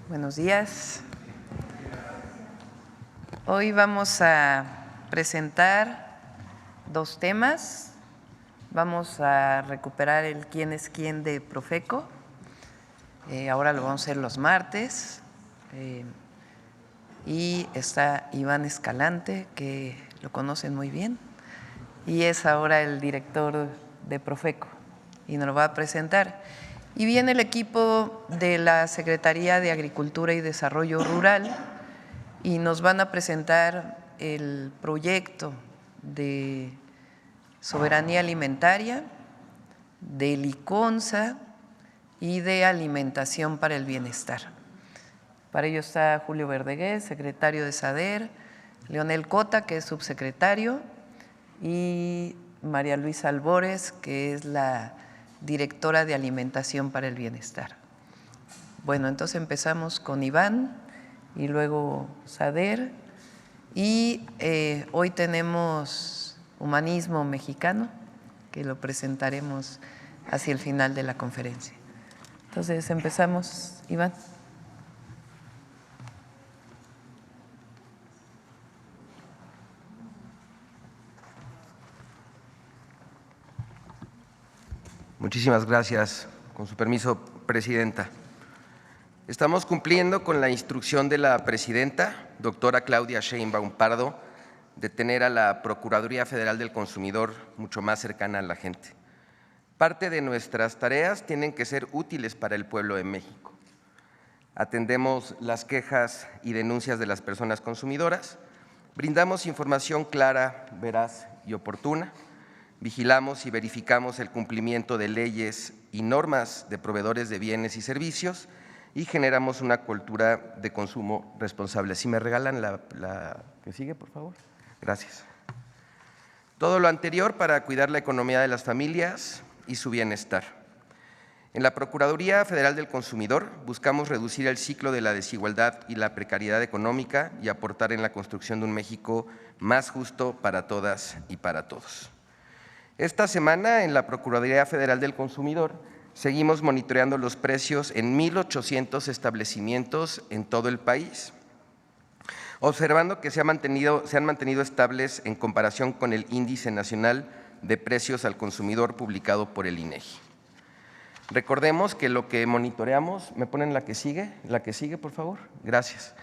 Buenos días. Hoy vamos a presentar dos temas. Vamos a recuperar el quién es quién de Profeco. Ahora lo vamos a hacer los martes. Y está Iván Escalante, que lo conocen muy bien, y es ahora el director de Profeco y nos lo va a presentar. Y viene el equipo de la Secretaría de Agricultura y Desarrollo Rural y nos van a presentar el proyecto de soberanía alimentaria, de Liconza y de alimentación para el bienestar. Para ello está Julio Verdeguer, secretario de SADER, Leonel Cota, que es subsecretario, y María Luisa Albores, que es la directora de Alimentación para el Bienestar. Bueno, entonces empezamos con Iván y luego SADER, y hoy tenemos Humanismo Mexicano, que lo presentaremos hacia el final de la conferencia. Entonces empezamos, Iván. Muchísimas gracias. Con su permiso, Presidenta. Estamos cumpliendo con la instrucción de la Presidenta, doctora Claudia Sheinbaum Pardo, de tener a la Procuraduría Federal del Consumidor mucho más cercana a la gente. Parte de nuestras tareas tienen que ser útiles para el pueblo de México. Atendemos las quejas y denuncias de las personas consumidoras, brindamos información clara, veraz y oportuna, vigilamos y verificamos el cumplimiento de leyes y normas de proveedores de bienes y servicios y generamos una cultura de consumo responsable. Si me regalan la que sigue, por favor. Gracias. Todo lo anterior para cuidar la economía de las familias y su bienestar. En la Procuraduría Federal del Consumidor buscamos reducir el ciclo de la desigualdad y la precariedad económica y aportar en la construcción de un México más justo para todas y para todos. Esta semana, en la Procuraduría Federal del Consumidor, seguimos monitoreando los precios en 1,800 establecimientos en todo el país, observando que se han mantenido estables en comparación con el Índice Nacional de Precios al Consumidor publicado por el INEGI. Recordemos que lo que monitoreamos, ¿me ponen la que sigue, por favor? Gracias.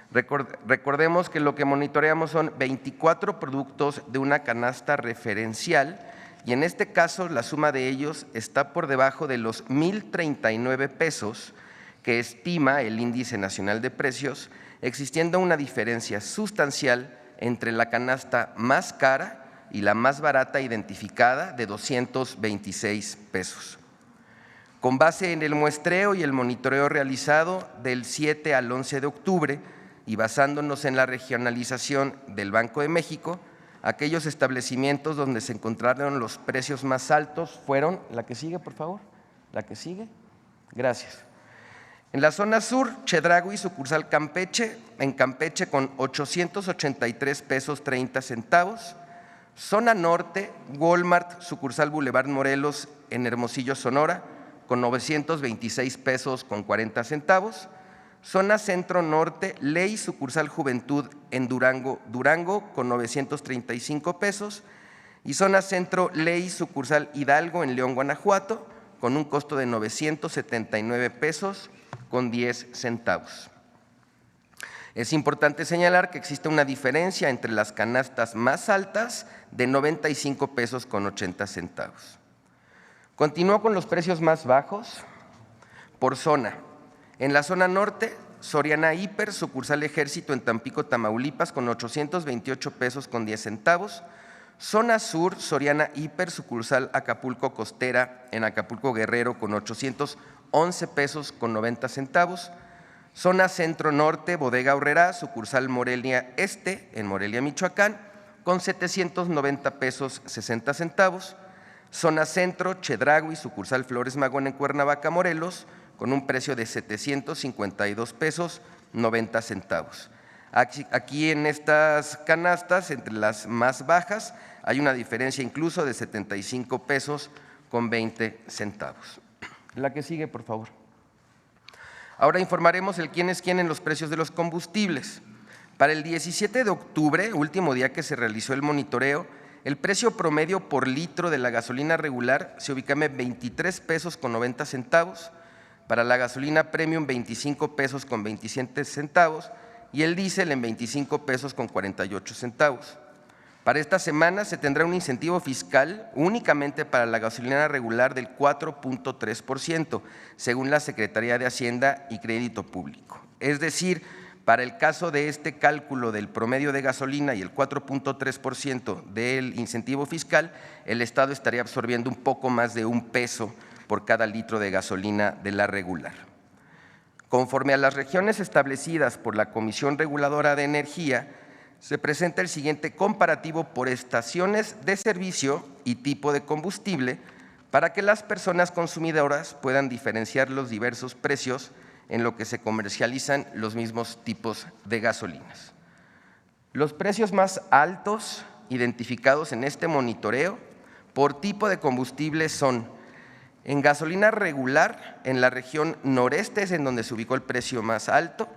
Recordemos que lo que monitoreamos son 24 productos de una canasta referencial y en este caso la suma de ellos está por debajo de los 1,039 pesos que estima el Índice Nacional de Precios, existiendo una diferencia sustancial entre la canasta más cara y la más barata identificada de 226 pesos. Con base en el muestreo y el monitoreo realizado del 7 al 11 de octubre y basándonos en la regionalización del Banco de México, aquellos establecimientos donde se encontraron los precios más altos fueron, la que sigue, por favor, la que sigue, gracias. En la zona sur, Chedraui, sucursal Campeche, en Campeche con 883 pesos 30 centavos. Zona norte, Walmart, sucursal Boulevard Morelos, en Hermosillo, Sonora, con 926 pesos con 40 centavos. Zona centro norte, Ley, sucursal Juventud, en Durango, con 935 pesos. Y zona centro, Ley, sucursal Hidalgo, en León, Guanajuato, con un costo de 979 pesos con 10 centavos. Es importante señalar que existe una diferencia entre las canastas más altas de 95 pesos con 80 centavos. Continúo con los precios más bajos por zona. En la zona norte, Soriana Hiper, sucursal Ejército, en Tampico, Tamaulipas, con 828 pesos con 10 centavos. Zona sur, Soriana Hiper, sucursal Acapulco Costera, en Acapulco, Guerrero, con 811 pesos con 90 centavos. Zona centro norte, Bodega Aurrerá, sucursal Morelia Este, en Morelia, Michoacán, con 790 pesos 60 centavos. Zona centro, Chedraui, sucursal Flores Magón, en Cuernavaca, Morelos, con un precio de 752 pesos 90 centavos. Aquí en estas canastas, entre las más bajas, hay una diferencia incluso de 75 pesos con 20 centavos. La que sigue, por favor. Ahora informaremos el quién es quién en los precios de los combustibles. Para el 17 de octubre, último día que se realizó el monitoreo, el precio promedio por litro de la gasolina regular se ubicaba en 23 pesos con 90 centavos, para la gasolina premium 25 pesos con 27 centavos y el diésel en 25 pesos con 48 centavos. Para esta semana se tendrá un incentivo fiscal únicamente para la gasolina regular del 4.3%, según la Secretaría de Hacienda y Crédito Público. Es decir, para el caso de este cálculo del promedio de gasolina y el 4.3% del incentivo fiscal, el Estado estaría absorbiendo un poco más de $1 por cada litro de gasolina de la regular. Conforme a las regiones establecidas por la Comisión Reguladora de Energía, se presenta el siguiente comparativo por estaciones de servicio y tipo de combustible para que las personas consumidoras puedan diferenciar los diversos precios en lo que se comercializan los mismos tipos de gasolinas. Los precios más altos identificados en este monitoreo por tipo de combustible son: en gasolina regular, en la región noreste es en donde se ubicó el precio más alto,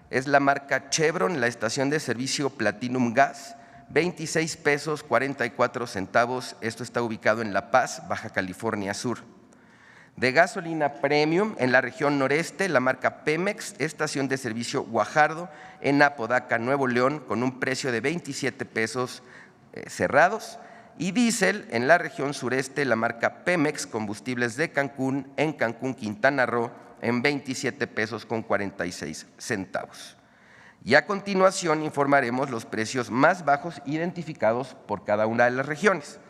es la marca Chevron, la estación de servicio Platinum Gas, 26 pesos 44 centavos, esto está ubicado en La Paz, Baja California Sur. De gasolina premium, en la región noreste, la marca Pemex, estación de servicio Guajardo, en Apodaca, Nuevo León, con un precio de 27 pesos cerrados. Y diésel, en la región sureste, la marca Pemex, combustibles de Cancún, en Cancún, Quintana Roo, en 27 pesos con 46 centavos. Y a continuación informaremos los precios más bajos identificados por cada una de las regiones.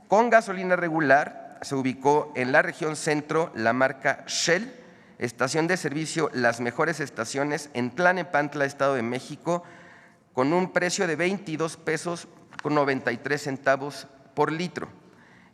Con gasolina regular se ubicó en la región centro la marca Shell, estación de servicio Las Mejores Estaciones en Tlalnepantla, Estado de México, con un precio de 22 pesos con 93 centavos por litro.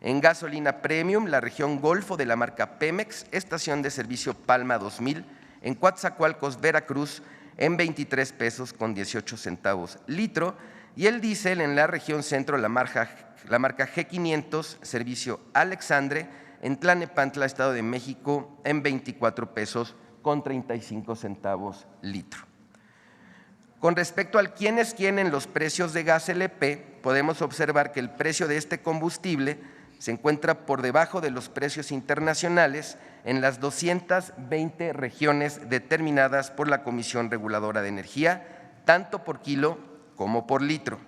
En gasolina premium, la región Golfo de la marca Pemex, estación de servicio Palma 2000, en Coatzacoalcos, Veracruz, en 23 pesos con 18 centavos litro. Y el diésel en la región centro, la marca G500, servicio Alexandre, en Tlalnepantla, Estado de México, en 24 pesos con 35 centavos litro. Con respecto al quién es quién en los precios de gas LP, podemos observar que el precio de este combustible se encuentra por debajo de los precios internacionales en las 220 regiones determinadas por la Comisión Reguladora de Energía, tanto por kilo como por litro.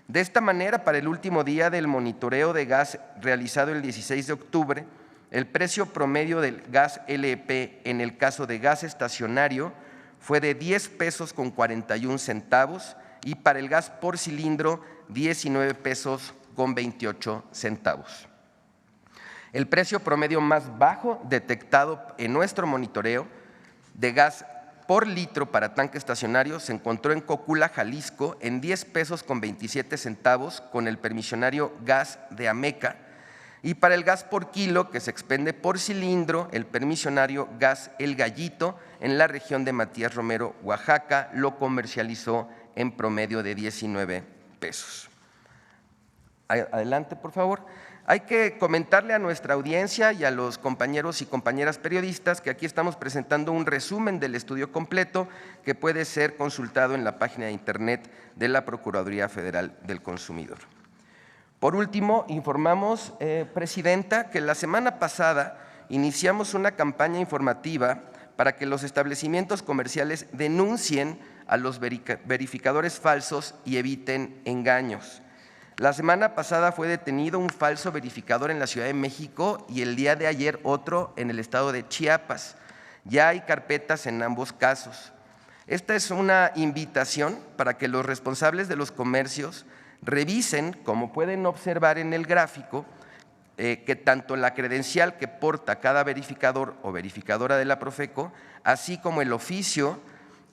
De esta manera, para el último día del monitoreo de gas realizado el 16 de octubre, el precio promedio del gas LP en el caso de gas estacionario fue de 10 pesos con 41 centavos y para el gas por cilindro 19 pesos con 28 centavos. El precio promedio más bajo detectado en nuestro monitoreo de gas por litro para tanque estacionario se encontró en Cocula, Jalisco, en 10 pesos con 27 centavos con el permisionario Gas de Ameca, y para el gas por kilo que se expende por cilindro, el permisionario Gas El Gallito en la región de Matías Romero, Oaxaca, lo comercializó en promedio de 19 pesos. Adelante, por favor. Hay que comentarle a nuestra audiencia y a los compañeros y compañeras periodistas que aquí estamos presentando un resumen del estudio completo que puede ser consultado en la página de internet de la Procuraduría Federal del Consumidor. Por último, informamos, Presidenta, que la semana pasada iniciamos una campaña informativa para que los establecimientos comerciales denuncien a los verificadores falsos y eviten engaños. La semana pasada fue detenido un falso verificador en la Ciudad de México y el día de ayer otro en el estado de Chiapas. Ya hay carpetas en ambos casos. Esta es una invitación para que los responsables de los comercios revisen, como pueden observar en el gráfico, que tanto la credencial que porta cada verificador o verificadora de la Profeco, así como el oficio,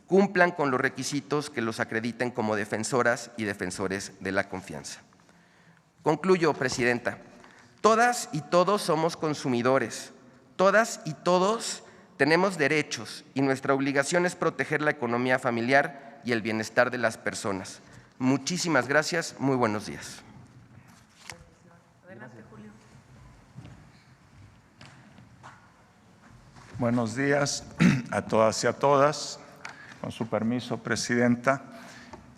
cumplan con los requisitos que los acrediten como defensoras y defensores de la confianza. Concluyo, Presidenta. Todas y todos somos consumidores, todas y todos tenemos derechos y nuestra obligación es proteger la economía familiar y el bienestar de las personas. Muchísimas gracias, muy buenos días. Adelante, Julio. Buenos días a todas y a todas. Con su permiso, Presidenta.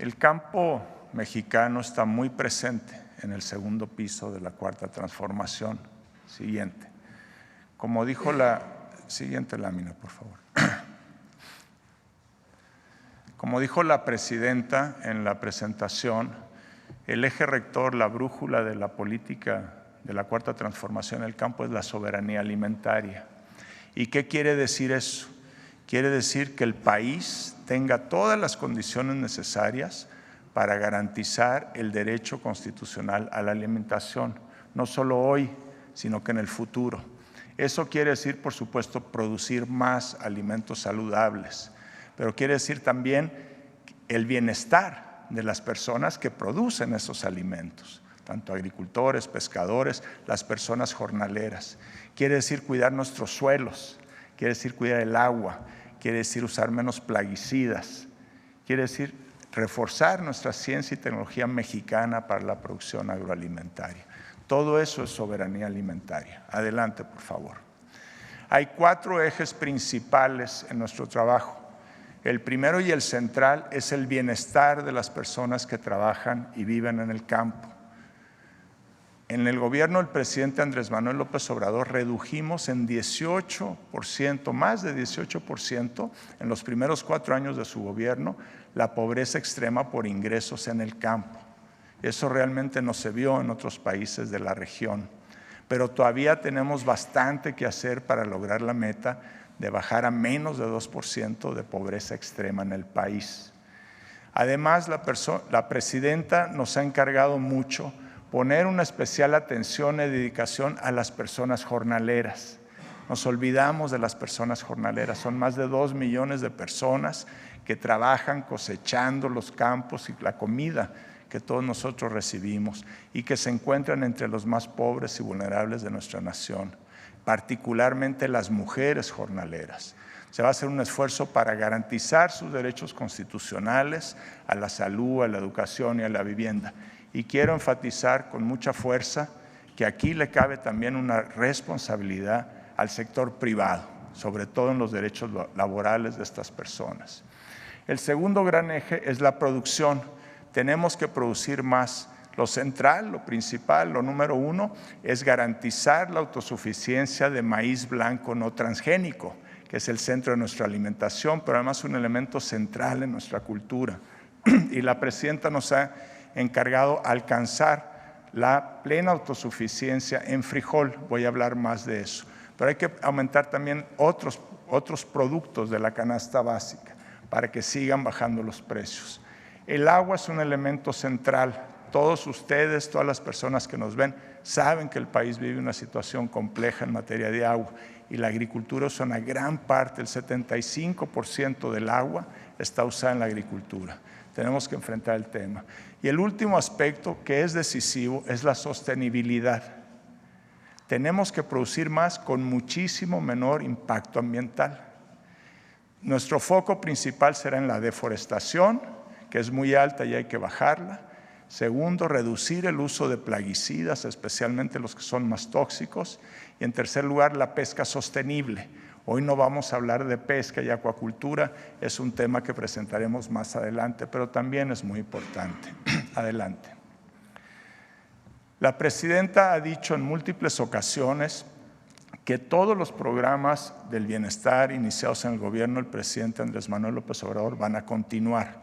El campo mexicano está muy presente en el segundo piso de la Cuarta Transformación. Siguiente. Como dijo la siguiente lámina, por favor. Como dijo la Presidenta en la presentación, el eje rector, la brújula de la política de la Cuarta Transformación en el campo es la soberanía alimentaria. ¿Y qué quiere decir eso? Quiere decir que el país tenga todas las condiciones necesarias para garantizar el derecho constitucional a la alimentación, no solo hoy, sino que en el futuro. Eso quiere decir, por supuesto, producir más alimentos saludables, pero quiere decir también el bienestar de las personas que producen esos alimentos, tanto agricultores, pescadores, las personas jornaleras. Quiere decir cuidar nuestros suelos, quiere decir cuidar el agua, quiere decir usar menos plaguicidas, quiere decir reforzar nuestra ciencia y tecnología mexicana para la producción agroalimentaria. Todo eso es soberanía alimentaria. Adelante, por favor. Hay 4 ejes principales en nuestro trabajo. El primero y el central es el bienestar de las personas que trabajan y viven en el campo. En el gobierno del presidente Andrés Manuel López Obrador redujimos en 18%, más de 18%, en los primeros 4 años de su gobierno, la pobreza extrema por ingresos en el campo. Eso realmente no se vio en otros países de la región, pero todavía tenemos bastante que hacer para lograr la meta de bajar a menos de 2% de pobreza extrema en el país. Además, la presidenta nos ha encargado mucho poner una especial atención y dedicación a las personas jornaleras. Nos olvidamos de las personas jornaleras, son más de 2 millones de personas que trabajan cosechando los campos y la comida que todos nosotros recibimos y que se encuentran entre los más pobres y vulnerables de nuestra nación, particularmente las mujeres jornaleras. Se va a hacer un esfuerzo para garantizar sus derechos constitucionales a la salud, a la educación y a la vivienda. Y quiero enfatizar con mucha fuerza que aquí le cabe también una responsabilidad al sector privado, sobre todo en los derechos laborales de estas personas. El segundo gran eje es la producción. Tenemos que producir más. Lo central, lo principal, lo número 1 es garantizar la autosuficiencia de maíz blanco no transgénico, que es el centro de nuestra alimentación, pero además un elemento central en nuestra cultura. Y la presidenta nos ha encargado alcanzar la plena autosuficiencia en frijol. Voy a hablar más de eso. Pero hay que aumentar también otros productos de la canasta básica para que sigan bajando los precios. El agua es un elemento central. Todos ustedes, todas las personas que nos ven, saben que el país vive una situación compleja en materia de agua y la agricultura es una gran parte, el 75% del agua está usada en la agricultura. Tenemos que enfrentar el tema. Y el último aspecto que es decisivo es la sostenibilidad. Tenemos que producir más con muchísimo menor impacto ambiental. Nuestro foco principal será en la deforestación, que es muy alta y hay que bajarla. Segundo, reducir el uso de plaguicidas, especialmente los que son más tóxicos. Y en tercer lugar, la pesca sostenible. Hoy no vamos a hablar de pesca y acuacultura, es un tema que presentaremos más adelante, pero también es muy importante. Adelante. La presidenta ha dicho en múltiples ocasiones que todos los programas del bienestar iniciados en el gobierno del presidente Andrés Manuel López Obrador van a continuar.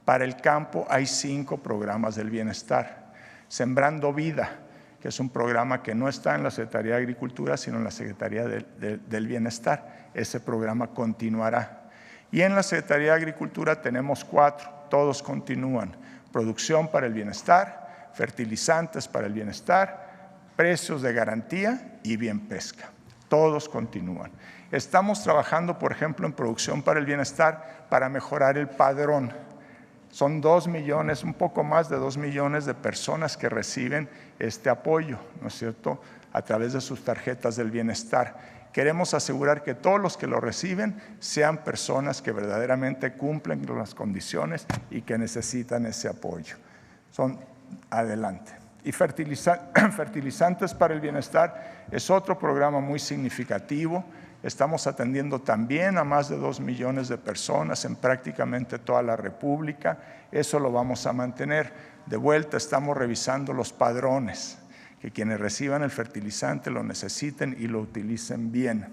Para el campo hay 5 programas del bienestar. Sembrando Vida, que es un programa que no está en la Secretaría de Agricultura, sino en la Secretaría del Bienestar. Ese programa continuará. Y en la Secretaría de Agricultura tenemos 4, todos continúan. Producción para el bienestar, fertilizantes para el bienestar, precios de garantía y bien pesca. Todos continúan. Estamos trabajando, por ejemplo, en producción para el bienestar para mejorar el padrón. Son 2 millones, un poco más de 2 millones de personas que reciben este apoyo, ¿no es cierto?, a través de sus tarjetas del bienestar. Queremos asegurar que todos los que lo reciben sean personas que verdaderamente cumplen con las condiciones y que necesitan ese apoyo. Adelante. Y fertilizantes para el bienestar es otro programa muy significativo Estamos atendiendo también a más de 2 millones de personas en prácticamente toda la República. Eso lo vamos a mantener. De vuelta, estamos revisando los padrones, que quienes reciban el fertilizante lo necesiten y lo utilicen bien.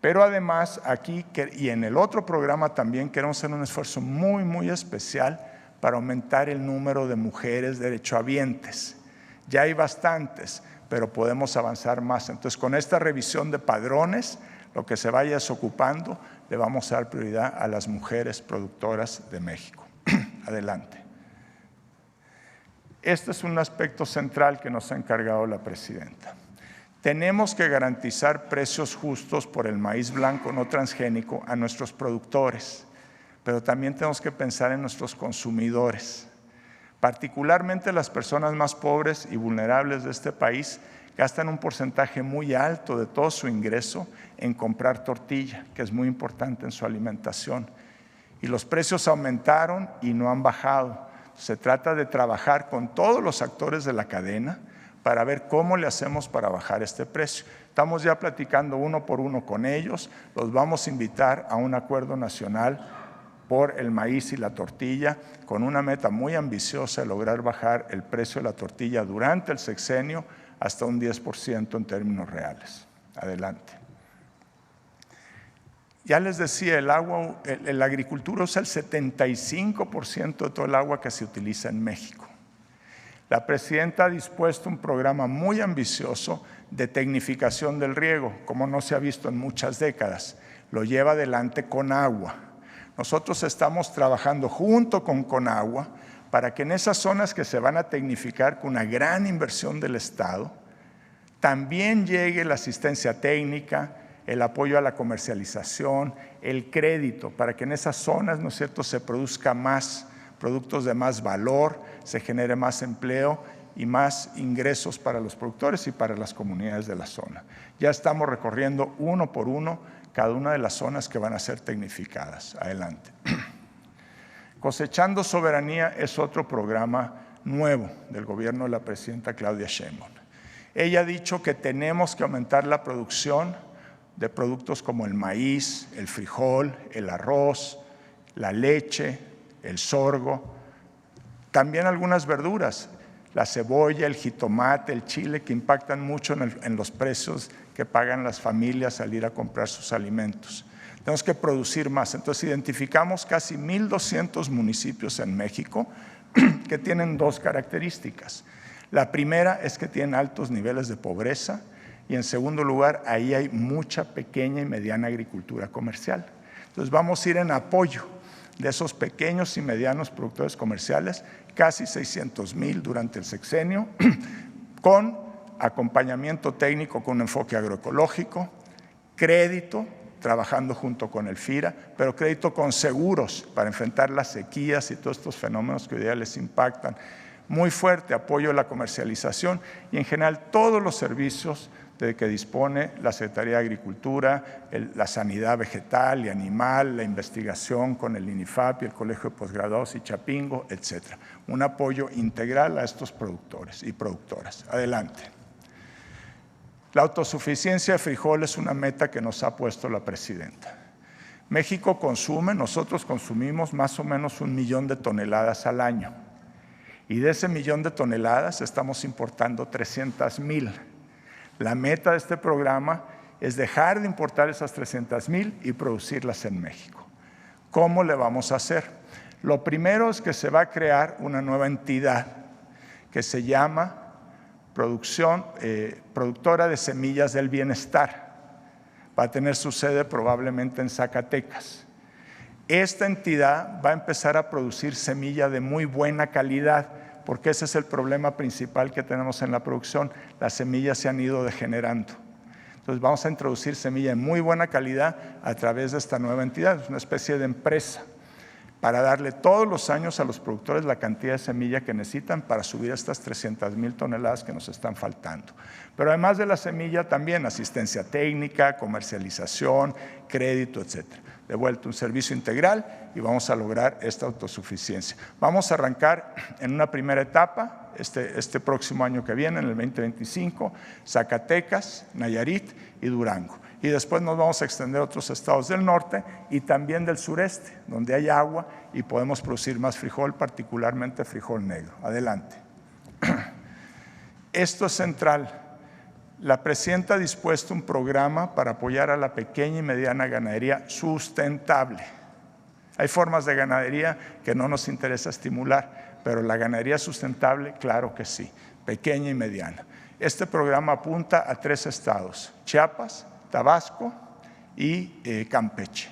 Pero además, aquí y en el otro programa también queremos hacer un esfuerzo muy, muy especial para aumentar el número de mujeres derechohabientes. Ya hay bastantes, pero podemos avanzar más. Entonces, con esta revisión de padrones, lo que se vaya ocupando, le vamos a dar prioridad a las mujeres productoras de México. Adelante. Este es un aspecto central que nos ha encargado la presidenta. Tenemos que garantizar precios justos por el maíz blanco no transgénico a nuestros productores, pero también tenemos que pensar en nuestros consumidores. Particularmente las personas más pobres y vulnerables de este país gastan un porcentaje muy alto de todo su ingreso en comprar tortilla, que es muy importante en su alimentación. Y los precios aumentaron y no han bajado. Se trata de trabajar con todos los actores de la cadena para ver cómo le hacemos para bajar este precio. Estamos ya platicando uno por uno con ellos, los vamos a invitar a un acuerdo nacional por el maíz y la tortilla, con una meta muy ambiciosa de lograr bajar el precio de la tortilla durante el sexenio hasta un 10% en términos reales. Adelante. Ya les decía, el agua, la agricultura usa el 75% de todo el agua que se utiliza en México. La presidenta ha dispuesto un programa muy ambicioso de tecnificación del riego, como no se ha visto en muchas décadas. Lo lleva adelante Conagua. Nosotros estamos trabajando junto con Conagua para que en esas zonas que se van a tecnificar con una gran inversión del Estado, también llegue la asistencia técnica, el apoyo a la comercialización, el crédito, para que en esas zonas, ¿no es cierto?, se produzca más productos de más valor, se genere más empleo y más ingresos para los productores y para las comunidades de la zona. Ya estamos recorriendo uno por uno cada una de las zonas que van a ser tecnificadas. Adelante. Cosechando Soberanía es otro programa nuevo del gobierno de la presidenta Claudia Sheinbaum. Ella ha dicho que tenemos que aumentar la producción de productos como el maíz, el frijol, el arroz, la leche, el sorgo, también algunas verduras, la cebolla, el jitomate, el chile, que impactan mucho en los precios que pagan las familias al ir a comprar sus alimentos. Tenemos que producir más. Entonces identificamos casi 1,200 municipios en México que tienen dos características. La primera es que tienen altos niveles de pobreza y en segundo lugar, ahí hay mucha pequeña y mediana agricultura comercial. Entonces vamos a ir en apoyo de esos pequeños y medianos productores comerciales, casi 600,000 durante el sexenio, con acompañamiento técnico con un enfoque agroecológico, crédito, trabajando junto con el FIRA, pero crédito con seguros para enfrentar las sequías y todos estos fenómenos que hoy día les impactan. Muy fuerte apoyo a la comercialización y en general todos los servicios de que dispone la Secretaría de Agricultura, la sanidad vegetal y animal, la investigación con el INIFAP y el Colegio de Posgraduados y Chapingo, etc. Un apoyo integral a estos productores y productoras. Adelante. La autosuficiencia de frijol es una meta que nos ha puesto la presidenta. México consume, nosotros consumimos más o menos 1 millón de toneladas al año. Y de ese 1 millón de toneladas estamos importando 300,000. La meta de este programa es dejar de importar esas 300,000 y producirlas en México. ¿Cómo le vamos a hacer? Lo primero es que se va a crear una nueva entidad que se llama Productora de Semillas del Bienestar. Va a tener su sede probablemente en Zacatecas. Esta entidad va a empezar a producir semilla de muy buena calidad, porque ese es el problema principal que tenemos en la producción. Las semillas se han ido degenerando. Entonces vamos a introducir semilla de muy buena calidad a través de esta nueva entidad. Es una especie de empresa para darle todos los años a los productores la cantidad de semilla que necesitan para subir estas 300,000 toneladas que nos están faltando. Pero además de la semilla también asistencia técnica, comercialización, crédito, etcétera. De vuelta un servicio integral y vamos a lograr esta autosuficiencia. Vamos a arrancar en una primera etapa, este próximo año que viene, en el 2025, Zacatecas, Nayarit y Durango. Y después nos vamos a extender a otros estados del norte y también del sureste, donde hay agua y podemos producir más frijol, particularmente frijol negro. Adelante. Esto es central. La presidenta ha dispuesto un programa para apoyar a la pequeña y mediana ganadería sustentable. Hay formas de ganadería que no nos interesa estimular, pero la ganadería sustentable, claro que sí, pequeña y mediana. Este programa apunta a 3 estados, Chiapas, Tabasco y Campeche.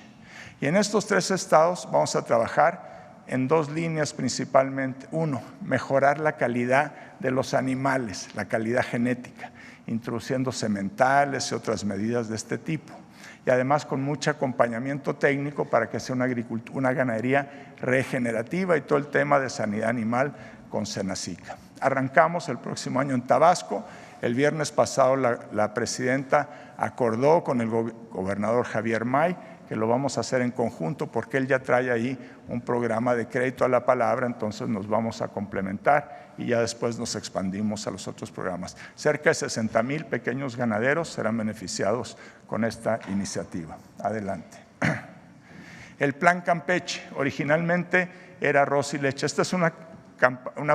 Y en estos 3 estados vamos a trabajar en 2 líneas principalmente. 1, mejorar la calidad de los animales, la calidad genética, introduciendo sementales y otras medidas de este tipo. Y además con mucho acompañamiento técnico para que sea una ganadería regenerativa y todo el tema de sanidad animal con Senacica. Arrancamos el próximo año en Tabasco. El viernes pasado la presidenta acordó con el gobernador Javier May que lo vamos a hacer en conjunto porque él ya trae ahí un programa de crédito a la palabra, entonces nos vamos a complementar y ya después nos expandimos a los otros programas. Cerca de 60,000 pequeños ganaderos serán beneficiados con esta iniciativa. Adelante. El Plan Campeche originalmente era arroz y leche. Esta es una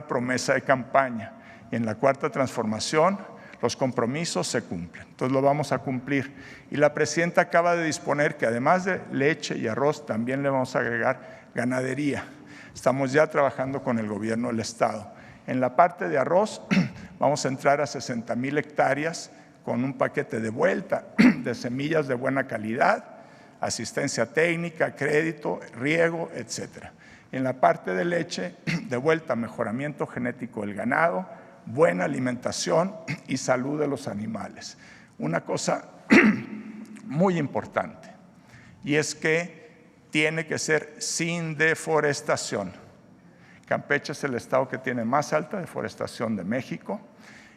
promesa de campaña y en la Cuarta Transformación los compromisos se cumplen, entonces lo vamos a cumplir. Y la presidenta acaba de disponer que además de leche y arroz, también le vamos a agregar ganadería. Estamos ya trabajando con el gobierno del estado. En la parte de arroz vamos a entrar a 60,000 hectáreas con un paquete de vuelta de semillas de buena calidad, asistencia técnica, crédito, riego, etc. En la parte de leche, de vuelta mejoramiento genético del ganado, buena alimentación y salud de los animales. Una cosa muy importante, y es que tiene que ser sin deforestación. Campeche es el estado que tiene más alta deforestación de México.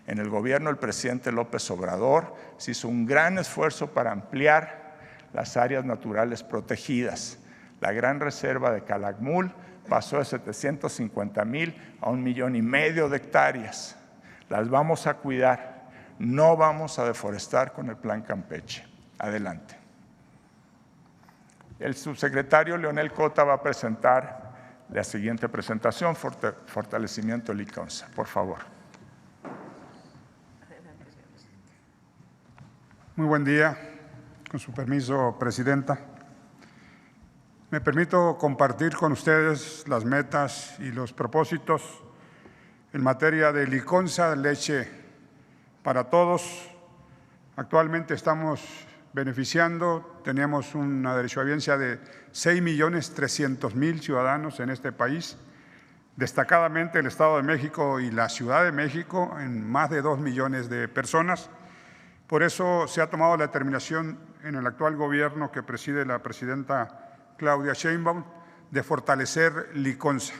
En el gobierno del presidente López Obrador se hizo un gran esfuerzo para ampliar las áreas naturales protegidas. La gran reserva de Calakmul pasó de 750,000 a 1,5 millones de hectáreas. Las vamos a cuidar, no vamos a deforestar con el Plan Campeche. Adelante. El subsecretario Leonel Cota va a presentar la siguiente presentación, fortalecimiento del Liconza. Por favor. Muy buen día. Con su permiso, presidenta. Me permito compartir con ustedes las metas y los propósitos en materia de Liconza, leche para todos. Actualmente estamos beneficiando, tenemos una derechohabiencia de 6,300,000 ciudadanos en este país, destacadamente el Estado de México y la Ciudad de México en más de 2 millones de personas. Por eso se ha tomado la determinación en el actual gobierno que preside la presidenta Claudia Sheinbaum de fortalecer Liconza.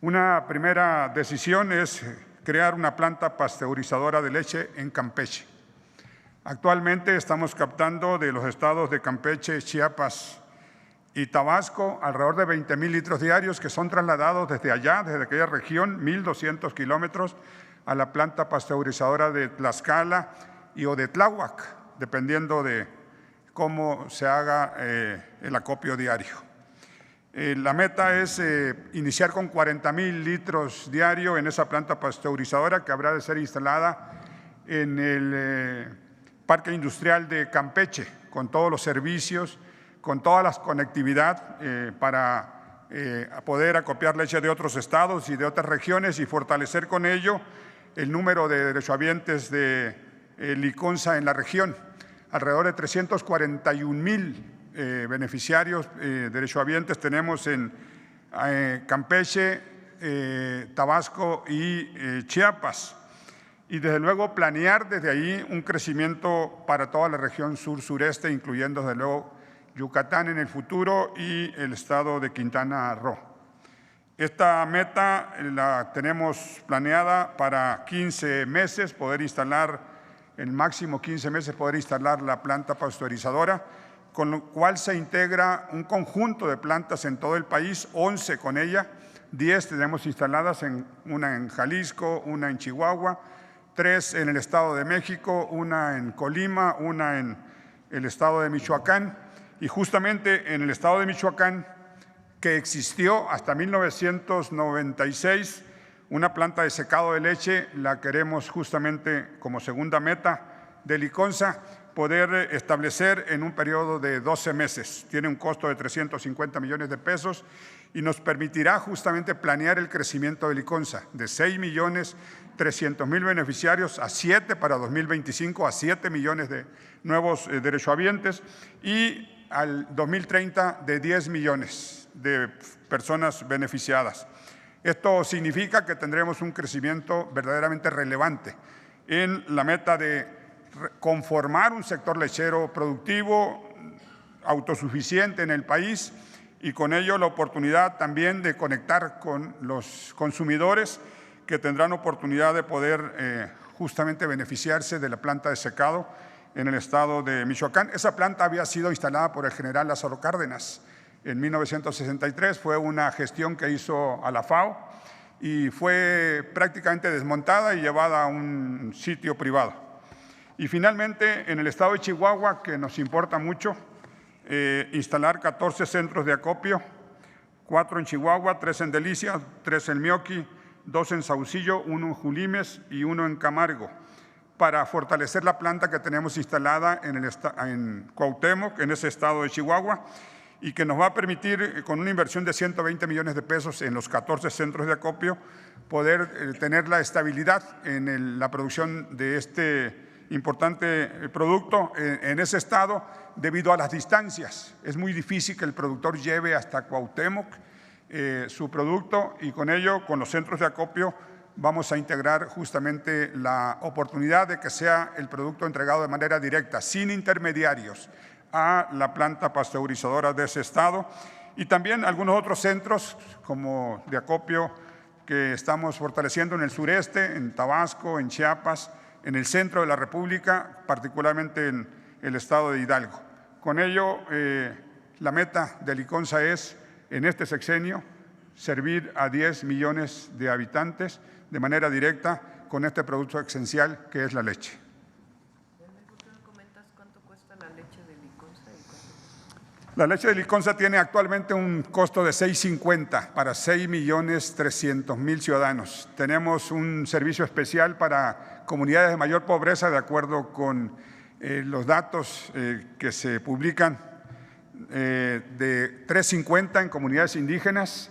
Una primera decisión es crear una planta pasteurizadora de leche en Campeche. Actualmente estamos captando de los estados de Campeche, Chiapas y Tabasco alrededor de 20,000 litros diarios que son trasladados desde allá, desde aquella región, 1,200 kilómetros, a la planta pasteurizadora de Tlaxcala o de Tláhuac, dependiendo de cómo se haga el acopio diario. La meta es iniciar con 40,000 litros diario en esa planta pasteurizadora que habrá de ser instalada en el Parque Industrial de Campeche, con todos los servicios, con toda la conectividad para poder acopiar leche de otros estados y de otras regiones y fortalecer con ello el número de derechohabientes de Liconza en la región. Alrededor de 341,000 beneficiarios derechohabientes tenemos en Campeche, Tabasco y Chiapas. Y desde luego planear desde ahí un crecimiento para toda la región sur-sureste, incluyendo desde luego Yucatán en el futuro y el estado de Quintana Roo. Esta meta la tenemos planeada para 15 meses, poder instalar, en máximo 15 meses, poder instalar la planta pasteurizadora, con lo cual se integra un conjunto de plantas en todo el país, 11 con ella, 10 tenemos instaladas, una en Jalisco, una en Chihuahua, 3 en el Estado de México, una en Colima, una en el estado de Michoacán, y justamente en el estado de Michoacán, que existió hasta 1996, una planta de secado de leche, la queremos justamente como segunda meta de Liconza, poder establecer en un periodo de 12 meses. Tiene un costo de 350 millones de pesos y nos permitirá justamente planear el crecimiento de Liconza de 6.300.000 beneficiarios a 7 para 2025, a 7 millones de nuevos derechohabientes y al 2030 de 10 millones de personas beneficiadas. Esto significa que tendremos un crecimiento verdaderamente relevante en la meta de conformar un sector lechero productivo, autosuficiente en el país y con ello la oportunidad también de conectar con los consumidores que tendrán oportunidad de poder justamente beneficiarse de la planta de secado en el estado de Michoacán. Esa planta había sido instalada por el general Lázaro Cárdenas en 1963, fue una gestión que hizo a la FAO y fue prácticamente desmontada y llevada a un sitio privado. Y finalmente, en el estado de Chihuahua, que nos importa mucho, instalar 14 centros de acopio, 4 en Chihuahua, 3 en Delicias, 3 en Mioqui, 2 en Saucillo, 1 en Julimes y 1 en Camargo, para fortalecer la planta que tenemos instalada en Cuauhtémoc, en ese estado de Chihuahua, y que nos va a permitir, con una inversión de 120 millones de pesos en los 14 centros de acopio, poder tener la estabilidad en la producción de este importante producto en ese estado debido a las distancias. Es muy difícil que el productor lleve hasta Cuauhtémoc su producto y con ello, con los centros de acopio, vamos a integrar justamente la oportunidad de que sea el producto entregado de manera directa, sin intermediarios, a la planta pasteurizadora de ese estado y también algunos otros centros como de acopio que estamos fortaleciendo en el sureste, en Tabasco, en Chiapas, en el centro de la República, particularmente en el estado de Hidalgo. Con ello, la meta de Liconza es, en este sexenio, servir a 10 millones de habitantes de manera directa con este producto esencial que es la leche. ¿Comentas cuánto cuesta la leche de Liconza? La leche de Liconza tiene actualmente un costo de $6.50 para 6.300.000 ciudadanos. Tenemos un servicio especial para comunidades de mayor pobreza, de acuerdo con los datos que se publican, de $3.50 en comunidades indígenas,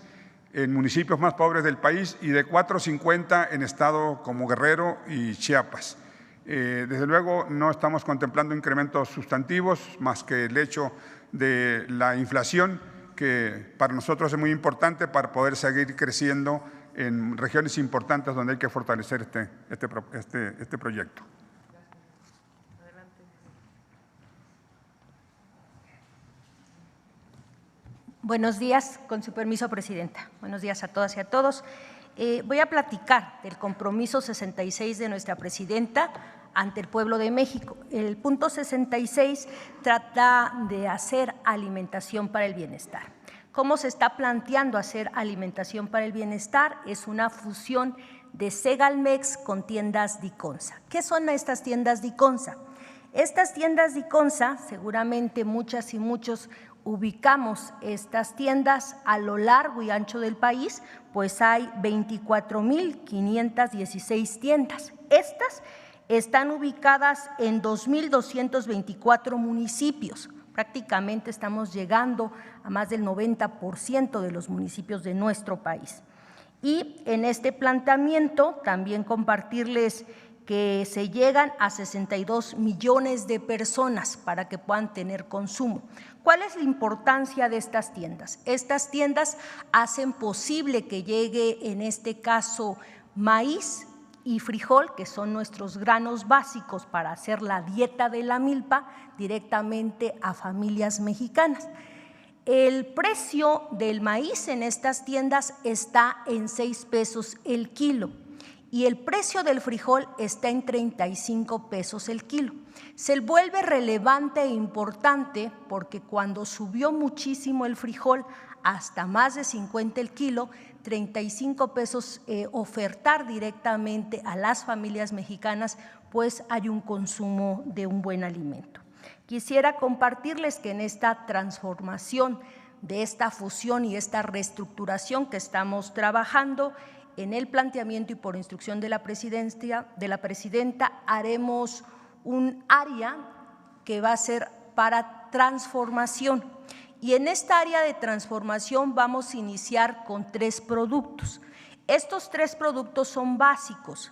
en municipios más pobres del país y de $4.50 en estados como Guerrero y Chiapas. Desde luego no estamos contemplando incrementos sustantivos más que el hecho de la inflación, que para nosotros es muy importante para poder seguir creciendo en regiones importantes donde hay que fortalecer este proyecto. Buenos días, con su permiso, Presidenta. Buenos días a todas y a todos. Voy a platicar del compromiso 66 de nuestra Presidenta ante el pueblo de México. El punto 66 trata de hacer alimentación para el bienestar. ¿Cómo se está planteando hacer alimentación para el bienestar? Es una fusión de Segalmex con tiendas Liconza. ¿Qué son estas tiendas Liconza? Estas tiendas Liconza, seguramente muchas y muchos ubicamos estas tiendas a lo largo y ancho del país, pues hay 24.516 tiendas. Estas están ubicadas en 2.224 municipios. Prácticamente estamos llegando a más del 90% de los municipios de nuestro país. Y en este planteamiento también compartirles que se llegan a 62 millones de personas para que puedan tener consumo. ¿Cuál es la importancia de estas tiendas? Estas tiendas hacen posible que llegue, en este caso, maíz y frijol, que son nuestros granos básicos para hacer la dieta de la milpa, directamente a familias mexicanas. El precio del maíz en estas tiendas está en 6 pesos el kilo y el precio del frijol está en 35 pesos el kilo. Se vuelve relevante e importante porque cuando subió muchísimo el frijol hasta más de 50 el kilo, 35 pesos ofertar directamente a las familias mexicanas, pues hay un consumo de un buen alimento. Quisiera compartirles que en esta transformación de esta fusión y esta reestructuración que estamos trabajando, en el planteamiento y por instrucción de la presidenta, haremos un área que va a ser para transformación. Y en esta área de transformación vamos a iniciar con 3 productos. Estos 3 productos son básicos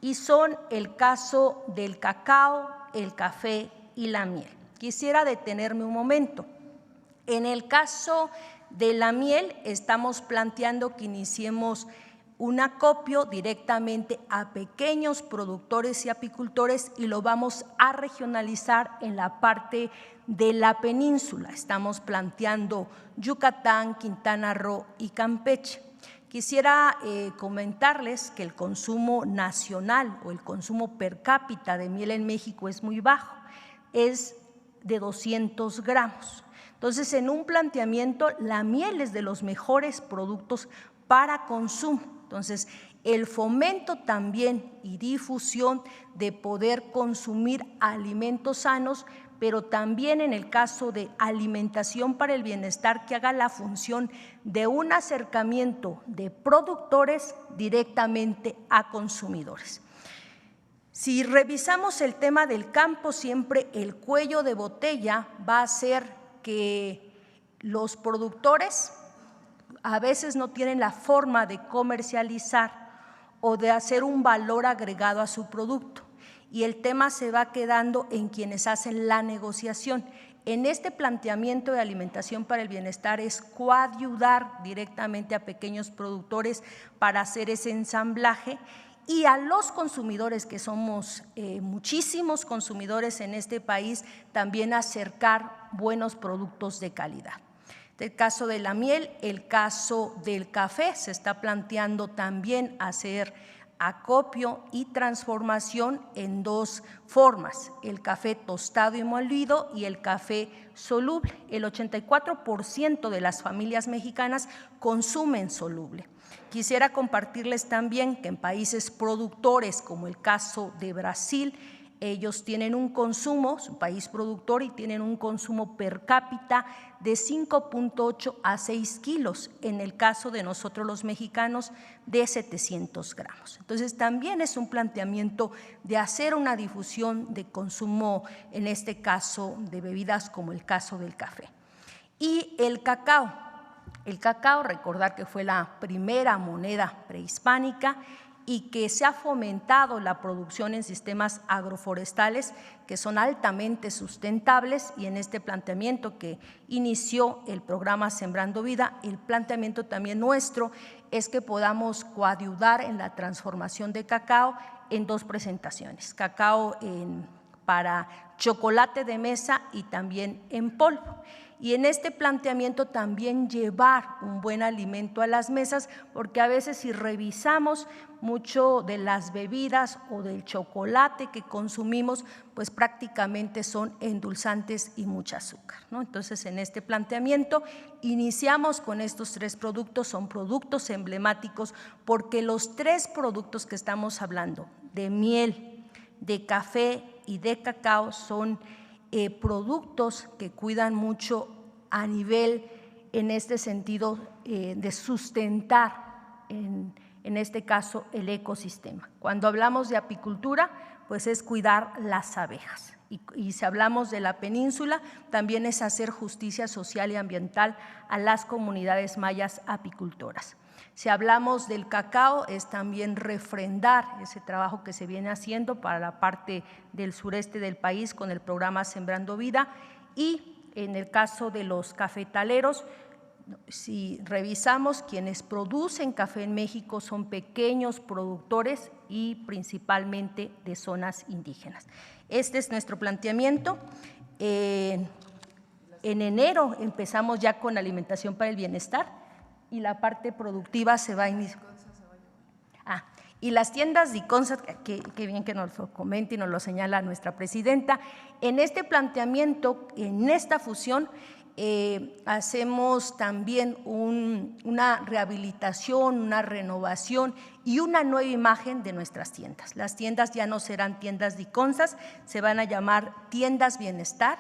y son el caso del cacao, el café y la miel. Quisiera detenerme un momento. En el caso de la miel estamos planteando que iniciemos un acopio directamente a pequeños productores y apicultores y lo vamos a regionalizar en la parte de la península. Estamos planteando Yucatán, Quintana Roo y Campeche. Quisiera comentarles que el consumo nacional o el consumo per cápita de miel en México es muy bajo, es de 200 gramos. Entonces, en un planteamiento, la miel es de los mejores productos para consumo. Entonces, el fomento también y difusión de poder consumir alimentos sanos, pero también en el caso de alimentación para el bienestar, que haga la función de un acercamiento de productores directamente a consumidores. Si revisamos el tema del campo, siempre el cuello de botella va a ser que los productores a veces no tienen la forma de comercializar o de hacer un valor agregado a su producto, y el tema se va quedando en quienes hacen la negociación. En este planteamiento de alimentación para el bienestar es coayudar directamente a pequeños productores para hacer ese ensamblaje, y a los consumidores, que somos muchísimos consumidores en este país, también acercar buenos productos de calidad. El caso de la miel, el caso del café, se está planteando también hacer acopio y transformación en 2 formas: el café tostado y molido y el café soluble. El 84% de las familias mexicanas consumen soluble. Quisiera compartirles también que en países productores, como el caso de Brasil, ellos tienen un consumo, es un país productor, y tienen un consumo per cápita de 5.8 a 6 kilos, en el caso de nosotros los mexicanos de 700 gramos. Entonces, también es un planteamiento de hacer una difusión de consumo, en este caso de bebidas como el caso del café. Y el cacao. El cacao, recordar que fue la primera moneda prehispánica y que se ha fomentado la producción en sistemas agroforestales que son altamente sustentables, y en este planteamiento que inició el programa Sembrando Vida, el planteamiento también nuestro es que podamos coayudar en la transformación de cacao en 2 presentaciones: cacao para chocolate de mesa y también en polvo. Y en este planteamiento también llevar un buen alimento a las mesas, porque a veces si revisamos mucho de las bebidas o del chocolate que consumimos, pues prácticamente son endulzantes y mucho azúcar, ¿no? Entonces, en este planteamiento iniciamos con estos 3 productos, son productos emblemáticos, porque los 3 productos que estamos hablando, de miel, de café y de cacao, son productos que cuidan mucho a nivel, en este sentido, de sustentar, en este caso, el ecosistema. Cuando hablamos de apicultura, pues es cuidar las abejas. Y si hablamos de la península, también es hacer justicia social y ambiental a las comunidades mayas apicultoras. Si hablamos del cacao, es también refrendar ese trabajo que se viene haciendo para la parte del sureste del país con el programa Sembrando Vida. Y en el caso de los cafetaleros, si revisamos, quienes producen café en México son pequeños productores y principalmente de zonas indígenas. Este es nuestro planteamiento. En enero empezamos ya con alimentación para el bienestar, y la parte productiva se va a iniciar. Y las tiendas Diconsa, que bien que nos lo comente y nos lo señala nuestra presidenta. En este planteamiento, en esta fusión, hacemos también una rehabilitación, una renovación y una nueva imagen de nuestras tiendas. Las tiendas ya no serán tiendas Diconsas, se van a llamar tiendas Bienestar,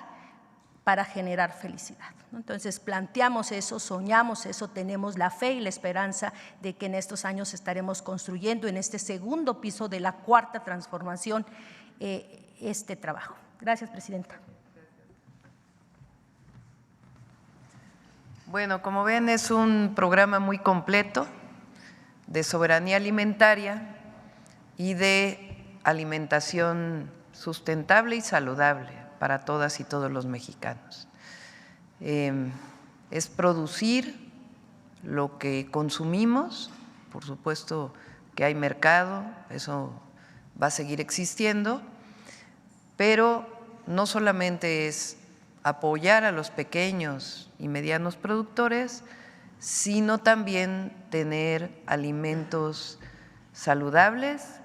para generar felicidad. Entonces planteamos eso, soñamos eso, tenemos la fe y la esperanza de que en estos años estaremos construyendo en este segundo piso de la cuarta transformación este trabajo. Gracias, presidenta. Bueno, como ven, es un programa muy completo de soberanía alimentaria y de alimentación sustentable y saludable para todas y todos los mexicanos. Es producir lo que consumimos, por supuesto que hay mercado, eso va a seguir existiendo, pero no solamente es apoyar a los pequeños y medianos productores, sino también tener alimentos saludables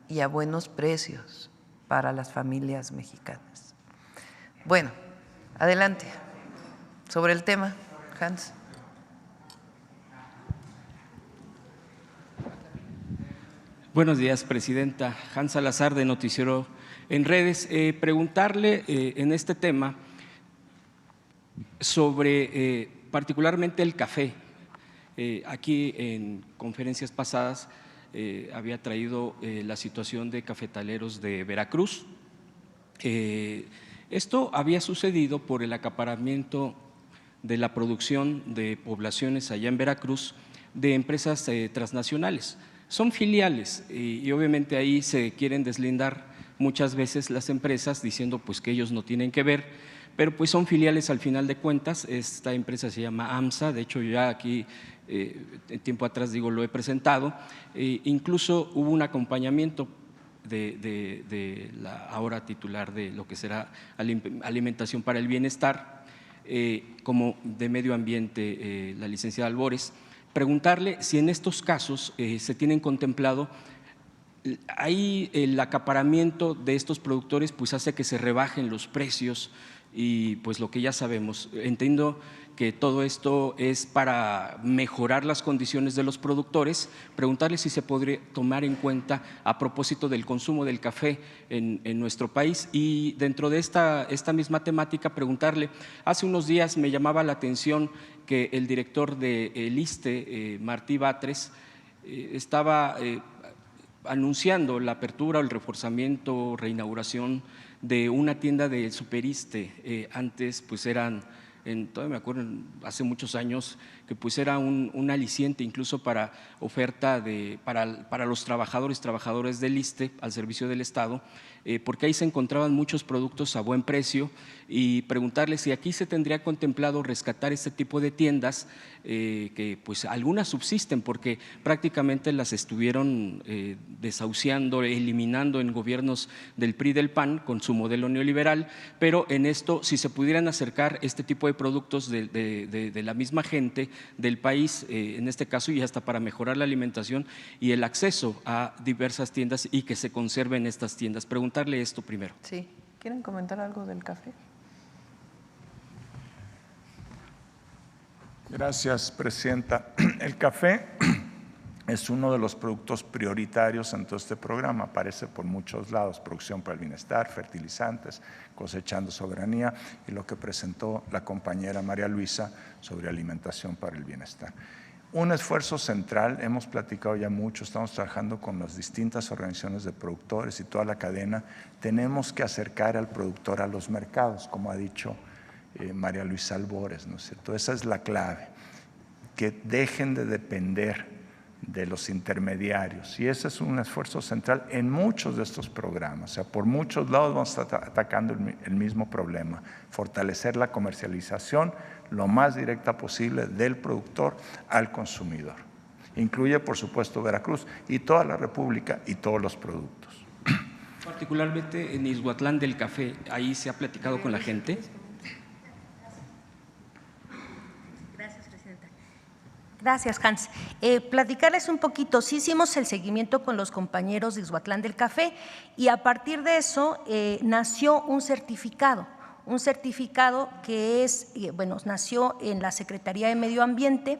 y a buenos precios para las familias mexicanas. Bueno, adelante. Sobre el tema, Hans. Buenos días, presidenta. Hans Salazar, de Noticiero en Redes. Preguntarle en este tema sobre particularmente el café. Aquí en conferencias pasadas había traído la situación de cafetaleros de Veracruz. Esto había sucedido por el acaparamiento de la producción de poblaciones allá en Veracruz de empresas transnacionales. Son filiales y obviamente ahí se quieren deslindar muchas veces las empresas diciendo pues que ellos no tienen que ver, pero pues son filiales al final de cuentas. Esta empresa se llama AMSA, de hecho ya aquí tiempo atrás lo he presentado, incluso hubo un acompañamiento de la ahora titular de lo que será Alimentación para el Bienestar, como de Medio Ambiente, la licenciada Albores. Preguntarle si en estos casos se tienen contemplado, ahí el acaparamiento de estos productores pues hace que se rebajen los precios y pues lo que ya sabemos. Entiendo que todo esto es para mejorar las condiciones de los productores. Preguntarle si se podría tomar en cuenta a propósito del consumo del café en nuestro país. Y dentro de esta misma temática, preguntarle, hace unos días me llamaba la atención que el director del ISSSTE, Martí Batres, estaba anunciando la apertura o el reforzamiento, reinauguración de una tienda de Superiste. Antes pues eran, todavía me acuerdo, hace muchos años, que pues era un aliciente incluso para oferta para los trabajadores del ISSSTE al servicio del Estado, porque ahí se encontraban muchos productos a buen precio. Y preguntarle si aquí se tendría contemplado rescatar este tipo de tiendas, que pues algunas subsisten porque prácticamente las estuvieron desahuciando, eliminando en gobiernos del PRI y del PAN con su modelo neoliberal, pero en esto si se pudieran acercar este tipo de productos de la misma gente del país, en este caso, y hasta para mejorar la alimentación y el acceso a diversas tiendas y que se conserven estas tiendas. Preguntarle esto primero. Sí, ¿quieren comentar algo del café? Gracias, presidenta. El café es uno de los productos prioritarios en todo este programa. Aparece por muchos lados: producción para el bienestar, fertilizantes, cosechando soberanía y lo que presentó la compañera María Luisa sobre alimentación para el bienestar. Un esfuerzo central, hemos platicado ya mucho, estamos trabajando con las distintas organizaciones de productores y toda la cadena. Tenemos que acercar al productor a los mercados, como ha dicho María Luisa Albores, ¿no es cierto? Esa es la clave, que dejen de depender de los intermediarios, y ese es un esfuerzo central en muchos de estos programas. O sea, por muchos lados vamos a estar atacando el mismo problema: fortalecer la comercialización lo más directa posible del productor al consumidor. Incluye, por supuesto, Veracruz y toda la República y todos los productos. Particularmente en Izhuatlán del café, ¿ahí se ha platicado con la gente? Gracias, Hans. Platicarles un poquito, sí hicimos el seguimiento con los compañeros de Izhuatlán del Café y a partir de eso nació un certificado que es, nació en la Secretaría de Medio Ambiente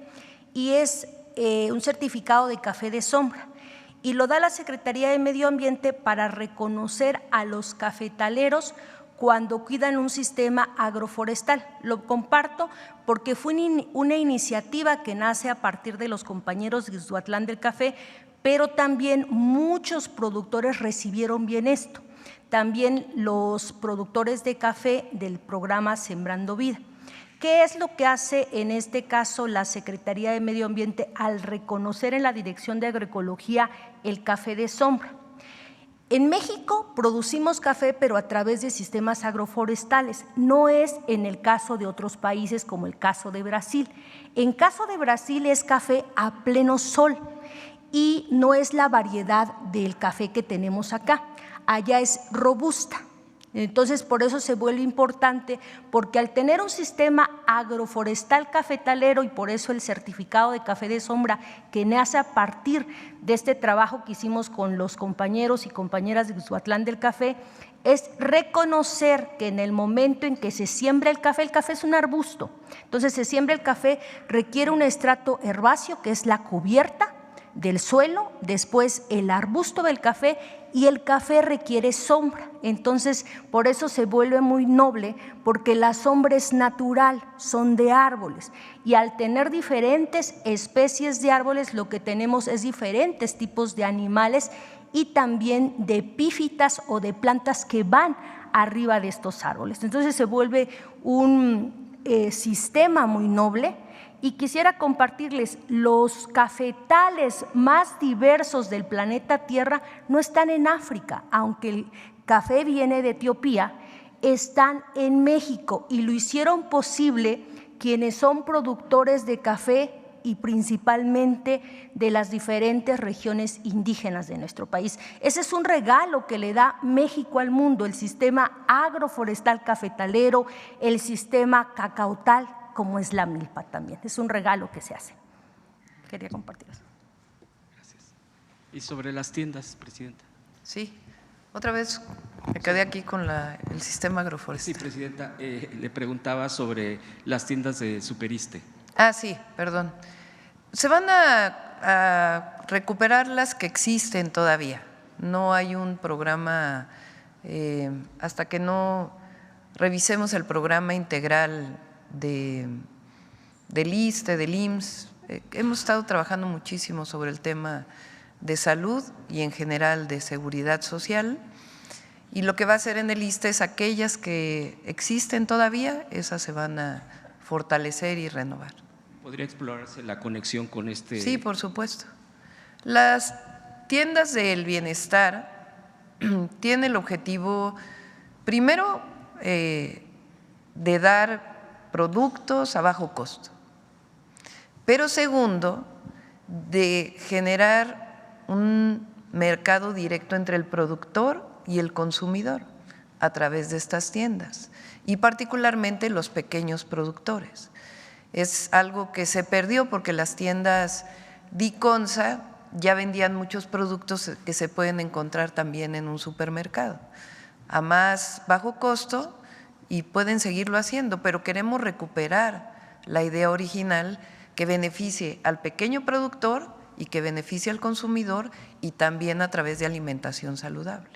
y es un certificado de café de sombra, y lo da la Secretaría de Medio Ambiente para reconocer a los cafetaleros cuando cuidan un sistema agroforestal. Lo comparto porque fue una iniciativa que nace a partir de los compañeros de Ixhuatlán del Café, pero también muchos productores recibieron bien esto, también los productores de café del programa Sembrando Vida. ¿Qué es lo que hace en este caso la Secretaría de Medio Ambiente al reconocer en la Dirección de Agroecología el café de sombra? En México producimos café, pero a través de sistemas agroforestales. No es en el caso de otros países como el caso de Brasil. En caso de Brasil es café a pleno sol y no es la variedad del café que tenemos acá. Allá es robusta. Entonces, por eso se vuelve importante, porque al tener un sistema agroforestal cafetalero, y por eso el certificado de café de sombra que nace a partir de este trabajo que hicimos con los compañeros y compañeras de Ixhuatlán del Café, es reconocer que en el momento en que se siembra el café es un arbusto. Entonces, se siembra el café, requiere un estrato herbáceo, que es la cubierta del suelo, después el arbusto del café, y el café requiere sombra. Entonces, por eso se vuelve muy noble, porque la sombra es natural, son de árboles, y al tener diferentes especies de árboles, lo que tenemos es diferentes tipos de animales y también de epífitas o de plantas que van arriba de estos árboles. Entonces, se vuelve un sistema muy noble. Y quisiera compartirles, los cafetales más diversos del planeta Tierra no están en África, aunque el café viene de Etiopía, están en México, y lo hicieron posible quienes son productores de café y principalmente de las diferentes regiones indígenas de nuestro país. Ese es un regalo que le da México al mundo, el sistema agroforestal cafetalero, el sistema cacautal, como es la milpa también. Es un regalo que se hace. Quería compartir eso. Gracias. ¿Y sobre las tiendas, Presidenta? Sí, otra vez me quedé aquí con el sistema agroforestal. Sí, Presidenta, le preguntaba sobre las tiendas de Superiste. Ah, sí, perdón. Se van a recuperar las que existen todavía. No hay un programa, hasta que no revisemos el programa integral del ISSSTE, del IMSS. Hemos estado trabajando muchísimo sobre el tema de salud y en general de seguridad social, y lo que va a hacer en el ISSSTE es aquellas que existen todavía, esas se van a fortalecer y renovar. ¿Podría explorarse la conexión con este? Sí, por supuesto. Las tiendas del bienestar tienen el objetivo, primero, de dar productos a bajo costo, pero segundo, de generar un mercado directo entre el productor y el consumidor a través de estas tiendas, y particularmente los pequeños productores. Es algo que se perdió porque las tiendas Diconsa ya vendían muchos productos que se pueden encontrar también en un supermercado a más bajo costo, y pueden seguirlo haciendo, pero queremos recuperar la idea original que beneficie al pequeño productor y que beneficie al consumidor, y también a través de alimentación saludable.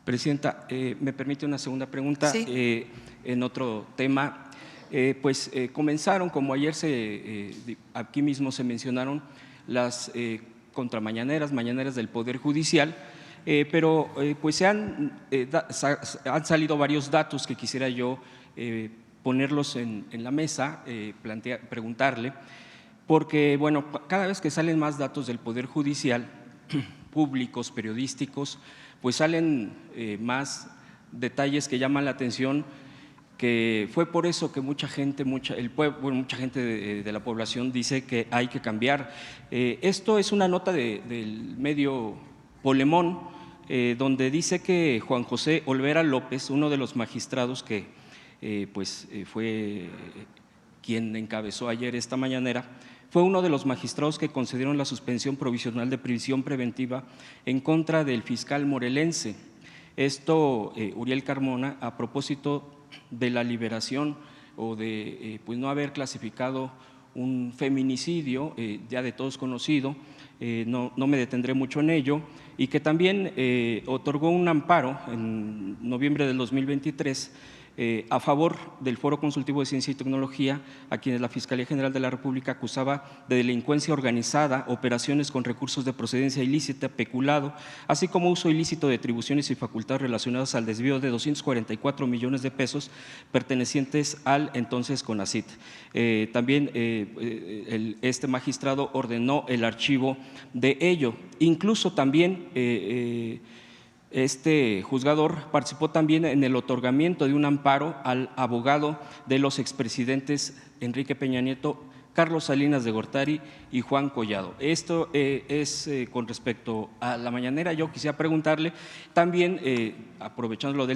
Presidenta, ¿me permite una segunda pregunta? Sí. En otro tema, comenzaron, como ayer aquí mismo se mencionaron, las mañaneras del Poder Judicial, pero pues han salido varios datos que quisiera yo ponerlos en la mesa, preguntarle, porque bueno, cada vez que salen más datos del Poder Judicial, públicos, periodísticos, pues salen más detalles que llaman la atención, que fue por eso que mucha gente de la población dice que hay que cambiar. Esto es una nota del medio Polemón, donde dice que Juan José Olvera López, uno de los magistrados que fue quien encabezó ayer esta mañanera, fue uno de los magistrados que concedieron la suspensión provisional de prisión preventiva en contra del fiscal morelense. Esto, Uriel Carmona, a propósito de la liberación o de no haber clasificado un feminicidio ya de todos conocido, no me detendré mucho en ello, y que también otorgó un amparo en noviembre del 2023 a favor del Foro Consultivo de Ciencia y Tecnología, a quienes la Fiscalía General de la República acusaba de delincuencia organizada, operaciones con recursos de procedencia ilícita, peculado, así como uso ilícito de atribuciones y facultades relacionadas al desvío de 244 millones de pesos pertenecientes al entonces CONACYT. También este magistrado ordenó el archivo de ello. Incluso también este juzgador participó también en el otorgamiento de un amparo al abogado de los expresidentes Enrique Peña Nieto, Carlos Salinas de Gortari y Juan Collado. Esto es con respecto a la mañanera. Yo quisiera preguntarle también, aprovechando lo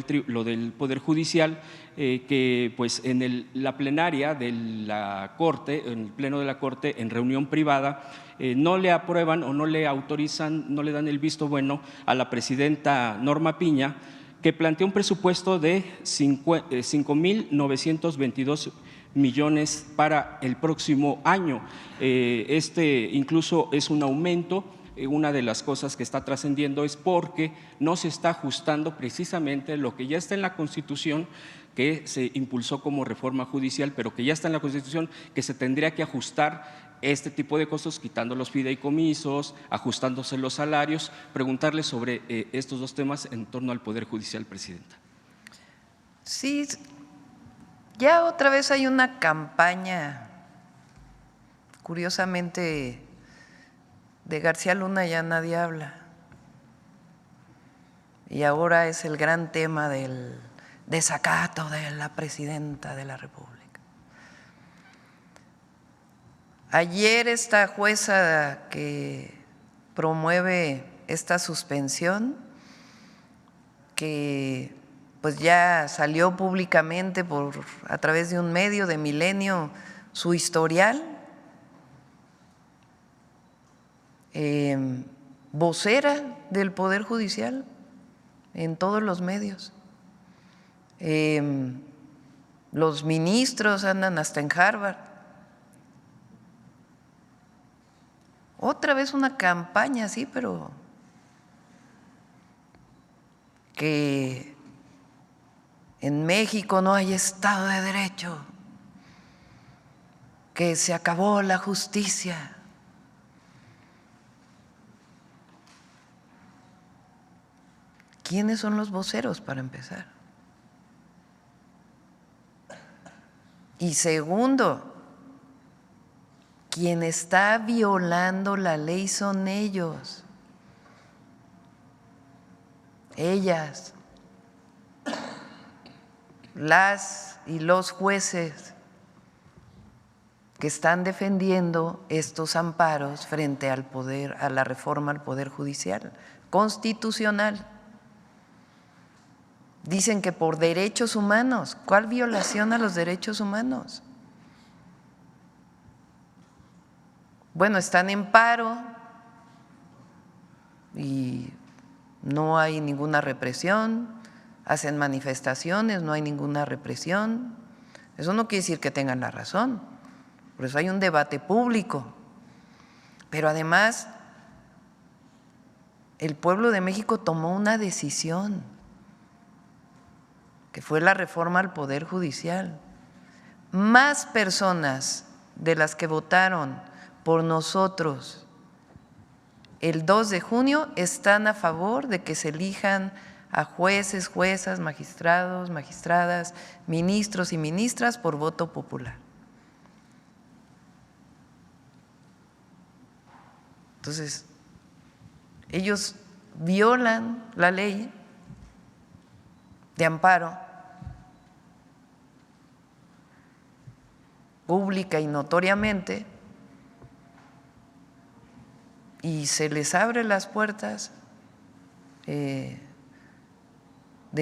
del Poder Judicial, que pues en la plenaria de la Corte, en el Pleno de la Corte, en reunión privada, no le aprueban o no le autorizan, no le dan el visto bueno a la presidenta Norma Piña, que plantea un presupuesto de 5,922 millones para el próximo año. Incluso es un aumento. Una de las cosas que está trascendiendo es porque no se está ajustando precisamente lo que ya está en la Constitución, que se impulsó como reforma judicial, pero que ya está en la Constitución, que se tendría que ajustar este tipo de costos, quitando los fideicomisos, ajustándose los salarios. Preguntarle sobre estos dos temas en torno al Poder Judicial, presidenta. Sí, ya otra vez hay una campaña, curiosamente, de García Luna ya nadie habla. Y ahora es el gran tema del desacato de la presidenta de la República. Ayer esta jueza que promueve esta suspensión, que pues ya salió públicamente a través de un medio de Milenio su historial, vocera del Poder Judicial en todos los medios. Los ministros andan hasta en Harvard. Otra vez una campaña así, pero que en México no hay Estado de Derecho, que se acabó la justicia. ¿Quiénes son los voceros para empezar? Y segundo, quien está violando la ley son ellos, ellas, las y los jueces que están defendiendo estos amparos frente al poder, a la reforma al Poder Judicial constitucional. Dicen que por derechos humanos. ¿Cuál violación a los derechos humanos? Bueno, están en paro y no hay ninguna represión, hacen manifestaciones, no hay ninguna represión. Eso no quiere decir que tengan la razón, por eso hay un debate público. Pero además, el pueblo de México tomó una decisión, que fue la reforma al Poder Judicial. Más personas de las que votaron por nosotros el 2 de junio están a favor de que se elijan a jueces, juezas, magistrados, magistradas, ministros y ministras por voto popular. Entonces, ellos violan la ley de amparo pública y notoriamente, y se les abre las puertas de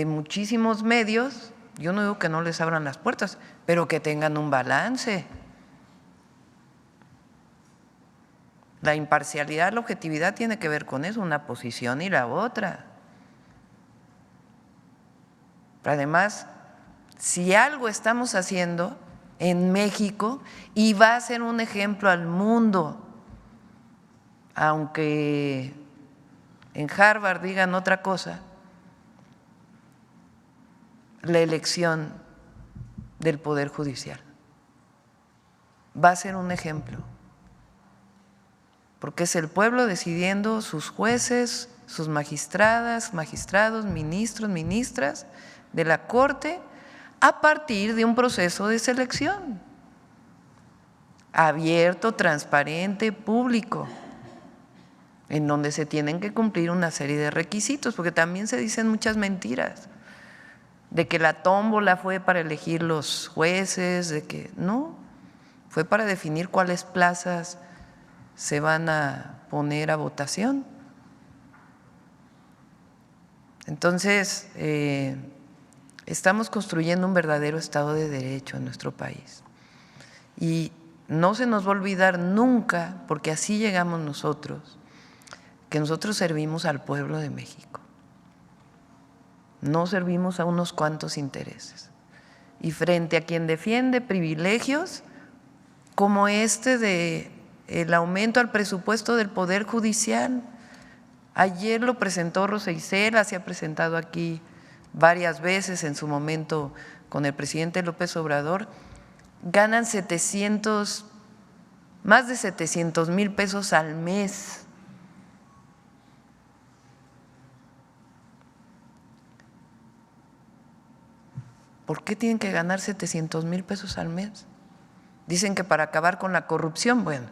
muchísimos medios. Yo no digo que no les abran las puertas, pero que tengan un balance. La imparcialidad, la objetividad tiene que ver con eso, una posición y la otra. Además, si algo estamos haciendo en México y va a ser un ejemplo al mundo, aunque en Harvard digan otra cosa, la elección del Poder Judicial. Va a ser un ejemplo, porque es el pueblo decidiendo sus jueces, sus magistradas, magistrados, ministros, ministras de la Corte a partir de un proceso de selección abierto, transparente, público, en donde se tienen que cumplir una serie de requisitos, porque también se dicen muchas mentiras, de que la tómbola fue para elegir los jueces, de que no, fue para definir cuáles plazas se van a poner a votación. Entonces, estamos construyendo un verdadero Estado de Derecho en nuestro país y no se nos va a olvidar nunca, porque así llegamos nosotros, que nosotros servimos al pueblo de México, no servimos a unos cuantos intereses. Y frente a quien defiende privilegios como este de el aumento al presupuesto del Poder Judicial, ayer lo presentó Rosa Isela, se ha presentado aquí varias veces en su momento con el presidente López Obrador, ganan más de 700,000 pesos al mes. ¿Por qué tienen que ganar 700,000 pesos al mes? Dicen que para acabar con la corrupción. Bueno,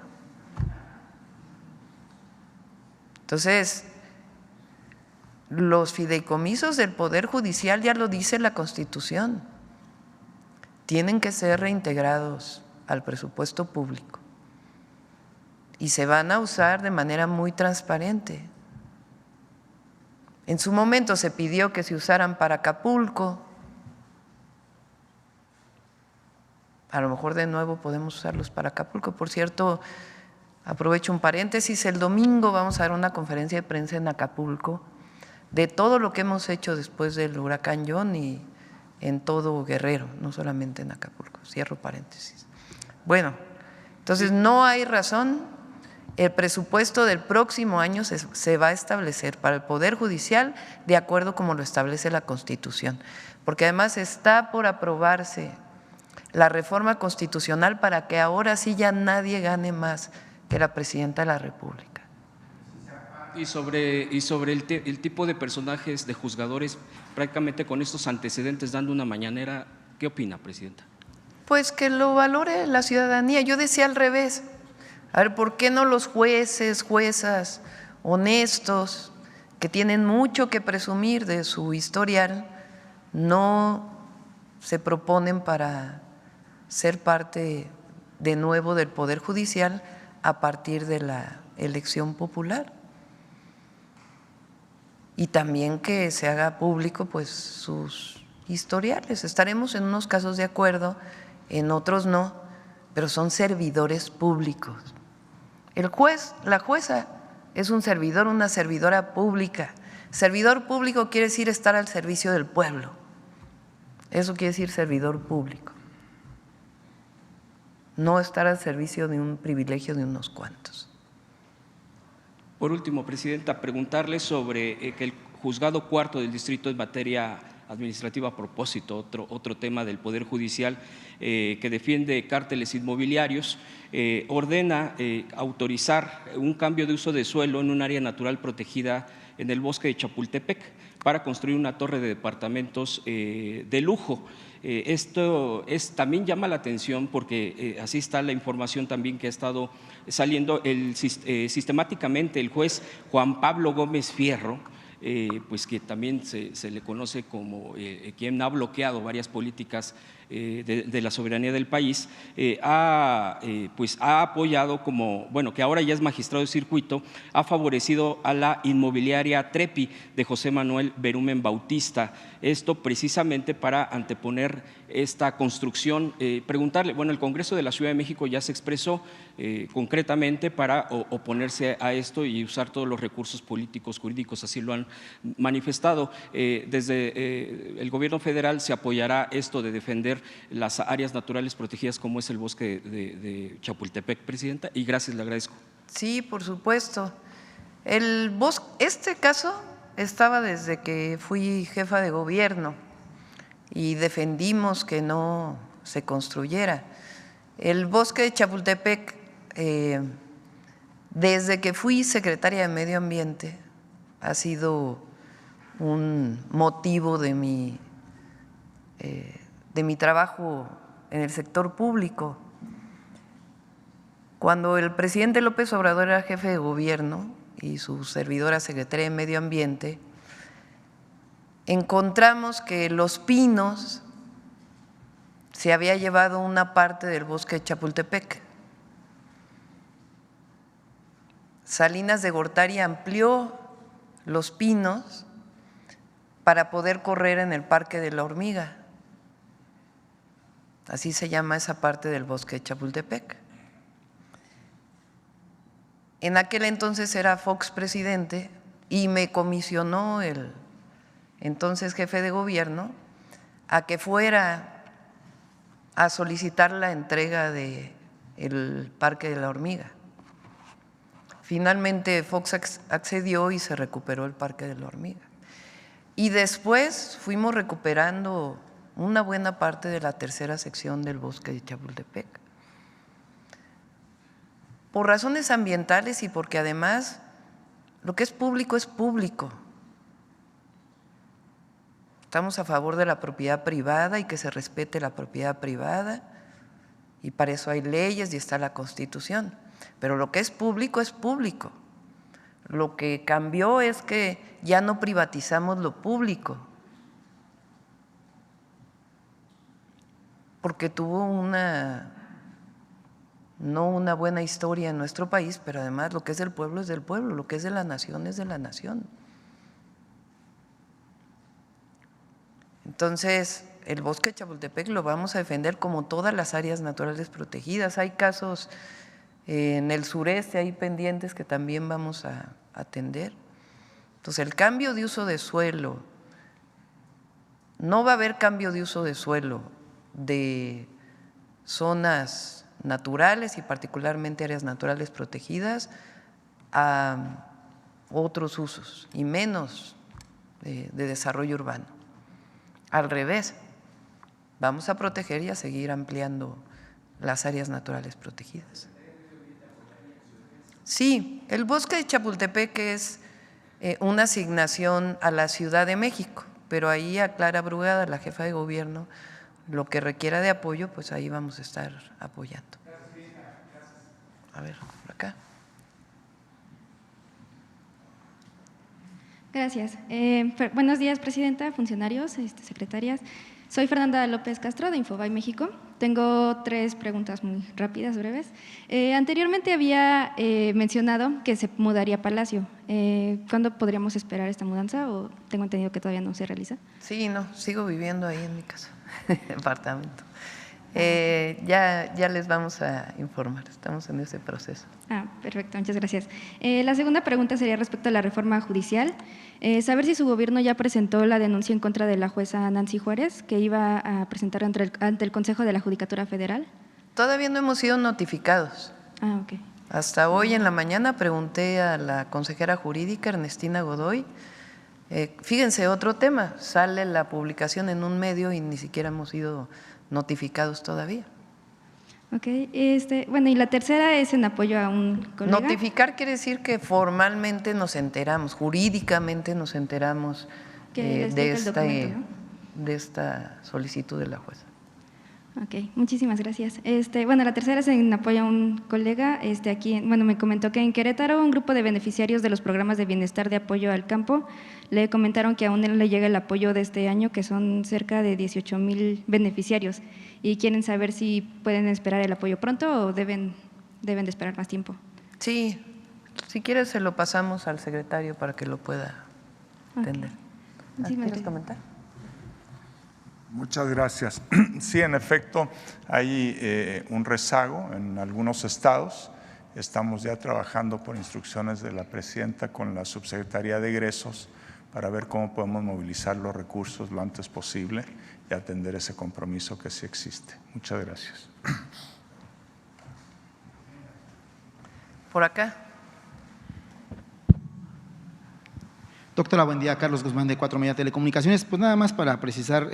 entonces los fideicomisos del Poder Judicial, ya lo dice la Constitución, tienen que ser reintegrados al presupuesto público y se van a usar de manera muy transparente. En su momento se pidió que se usaran para Acapulco. A lo mejor de nuevo podemos usarlos para Acapulco. Por cierto, aprovecho un paréntesis, el domingo vamos a dar una conferencia de prensa en Acapulco de todo lo que hemos hecho después del huracán John y en todo Guerrero, no solamente en Acapulco. Cierro paréntesis. Bueno, entonces no hay razón, el presupuesto del próximo año se va a establecer para el Poder Judicial de acuerdo como lo establece la Constitución, porque además está por aprobarse la reforma constitucional para que ahora sí ya nadie gane más que la Presidenta de la República. Y sobre el tipo de personajes, de juzgadores, prácticamente con estos antecedentes dando una mañanera, ¿qué opina, Presidenta? Pues que lo valore la ciudadanía. Yo decía al revés, a ver, ¿por qué no los jueces, juezas honestos, que tienen mucho que presumir de su historial, no se proponen para ser parte de nuevo del Poder Judicial a partir de la elección popular? Y también que se haga público pues sus historiales. Estaremos en unos casos de acuerdo, en otros no, pero son servidores públicos. El juez, la jueza es un servidor, una servidora pública. Servidor público quiere decir estar al servicio del pueblo. Eso quiere decir servidor público. No estar al servicio de un privilegio de unos cuantos. Por último, Presidenta, preguntarle sobre que el Juzgado Cuarto del Distrito en materia administrativa, a propósito, otro tema del Poder Judicial que defiende cárteles inmobiliarios, ordena autorizar un cambio de uso de suelo en un área natural protegida en el bosque de Chapultepec para construir una torre de departamentos de lujo. Esto también llama la atención porque así está la información también que ha estado saliendo sistemáticamente el juez Juan Pablo Gómez Fierro, pues que también se le conoce como quien ha bloqueado varias políticas de la soberanía del país, ha apoyado que ahora ya es magistrado de circuito, ha favorecido a la inmobiliaria Trepi de José Manuel Berumen Bautista, esto precisamente para anteponer esta construcción. Preguntarle, el Congreso de la Ciudad de México ya se expresó concretamente para oponerse a esto y usar todos los recursos políticos, jurídicos, así lo han manifestado. Desde el gobierno federal se apoyará esto de defender defender las áreas naturales protegidas como es el bosque de Chapultepec, Presidenta, y gracias, le agradezco. Sí, por supuesto. Este caso estaba desde que fui jefa de gobierno y defendimos que no se construyera. El bosque de Chapultepec, desde que fui secretaria de Medio Ambiente, ha sido un motivo de mi trabajo en el sector público. Cuando el presidente López Obrador era jefe de gobierno y su servidora secretaria de Medio Ambiente, encontramos que Los Pinos se había llevado una parte del bosque de Chapultepec. Salinas de Gortari amplió Los Pinos para poder correr en el Parque de la Hormiga. Así se llama esa parte del bosque de Chapultepec. En aquel entonces era Fox presidente y me comisionó el entonces jefe de gobierno a que fuera a solicitar la entrega del Parque de la Hormiga. Finalmente Fox accedió y se recuperó el Parque de la Hormiga. Y después fuimos recuperando una buena parte de la tercera sección del bosque de Chapultepec. Por razones ambientales y porque además lo que es público es público. Estamos a favor de la propiedad privada y que se respete la propiedad privada, y para eso hay leyes y está la Constitución. Pero lo que es público es público. Lo que cambió es que ya no privatizamos lo público, porque tuvo no una buena historia en nuestro país, pero además lo que es del pueblo es del pueblo, lo que es de la nación es de la nación. Entonces, el bosque de Chapultepec lo vamos a defender como todas las áreas naturales protegidas. Hay casos en el sureste, hay pendientes que también vamos a atender. Entonces, el cambio de uso de suelo, no va a haber cambio de uso de suelo de zonas naturales y particularmente áreas naturales protegidas a otros usos y menos de desarrollo urbano. Al revés, vamos a proteger y a seguir ampliando las áreas naturales protegidas. Sí, el bosque de Chapultepec es una asignación a la Ciudad de México, pero ahí a Clara Brugada, la jefa de gobierno, lo que requiera de apoyo, pues ahí vamos a estar apoyando. A ver, por acá. Gracias. Buenos días, Presidenta, funcionarios, secretarias. Soy Fernanda López Castro de Infobae México. Tengo 3 preguntas muy rápidas, breves. Anteriormente había mencionado que se mudaría a Palacio. ¿Cuándo podríamos esperar esta mudanza o tengo entendido que todavía no se realiza? Sí, no, sigo viviendo ahí en mi casa, departamento. Ya les vamos a informar, estamos en ese proceso. Perfecto, muchas gracias. La segunda pregunta sería respecto a la reforma judicial. Saber si su gobierno ya presentó la denuncia en contra de la jueza Nancy Juárez, que iba a presentar ante el Consejo de la Judicatura Federal. Todavía no hemos sido notificados. Ok. Hasta hoy en la mañana pregunté a la consejera jurídica, Ernestina Godoy. Fíjense, otro tema, sale la publicación en un medio y ni siquiera hemos sido notificados todavía. Ok, bueno, y la tercera es en apoyo a un colega. Notificar quiere decir que formalmente nos enteramos, jurídicamente nos enteramos de esta solicitud de la jueza. Ok, muchísimas gracias. Bueno, la tercera es en apoyo a un colega. Aquí, bueno, me comentó que en Querétaro un grupo de beneficiarios de los programas de bienestar de apoyo al campo le comentaron que aún no le llega el apoyo de este año, que son cerca de 18,000 beneficiarios, y quieren saber si pueden esperar el apoyo pronto o deben de esperar más tiempo. Sí, si quieres se lo pasamos al secretario para que lo pueda atender. ¿Quieres comentar? Muchas gracias. Sí, en efecto, hay un rezago en algunos estados. Estamos ya trabajando por instrucciones de la presidenta con la Subsecretaría de Egresos para ver cómo podemos movilizar los recursos lo antes posible y atender ese compromiso que sí existe. Muchas gracias. Por acá. Doctora, buen día. Carlos Guzmán, de 4 Media Telecomunicaciones. Pues nada más para precisar,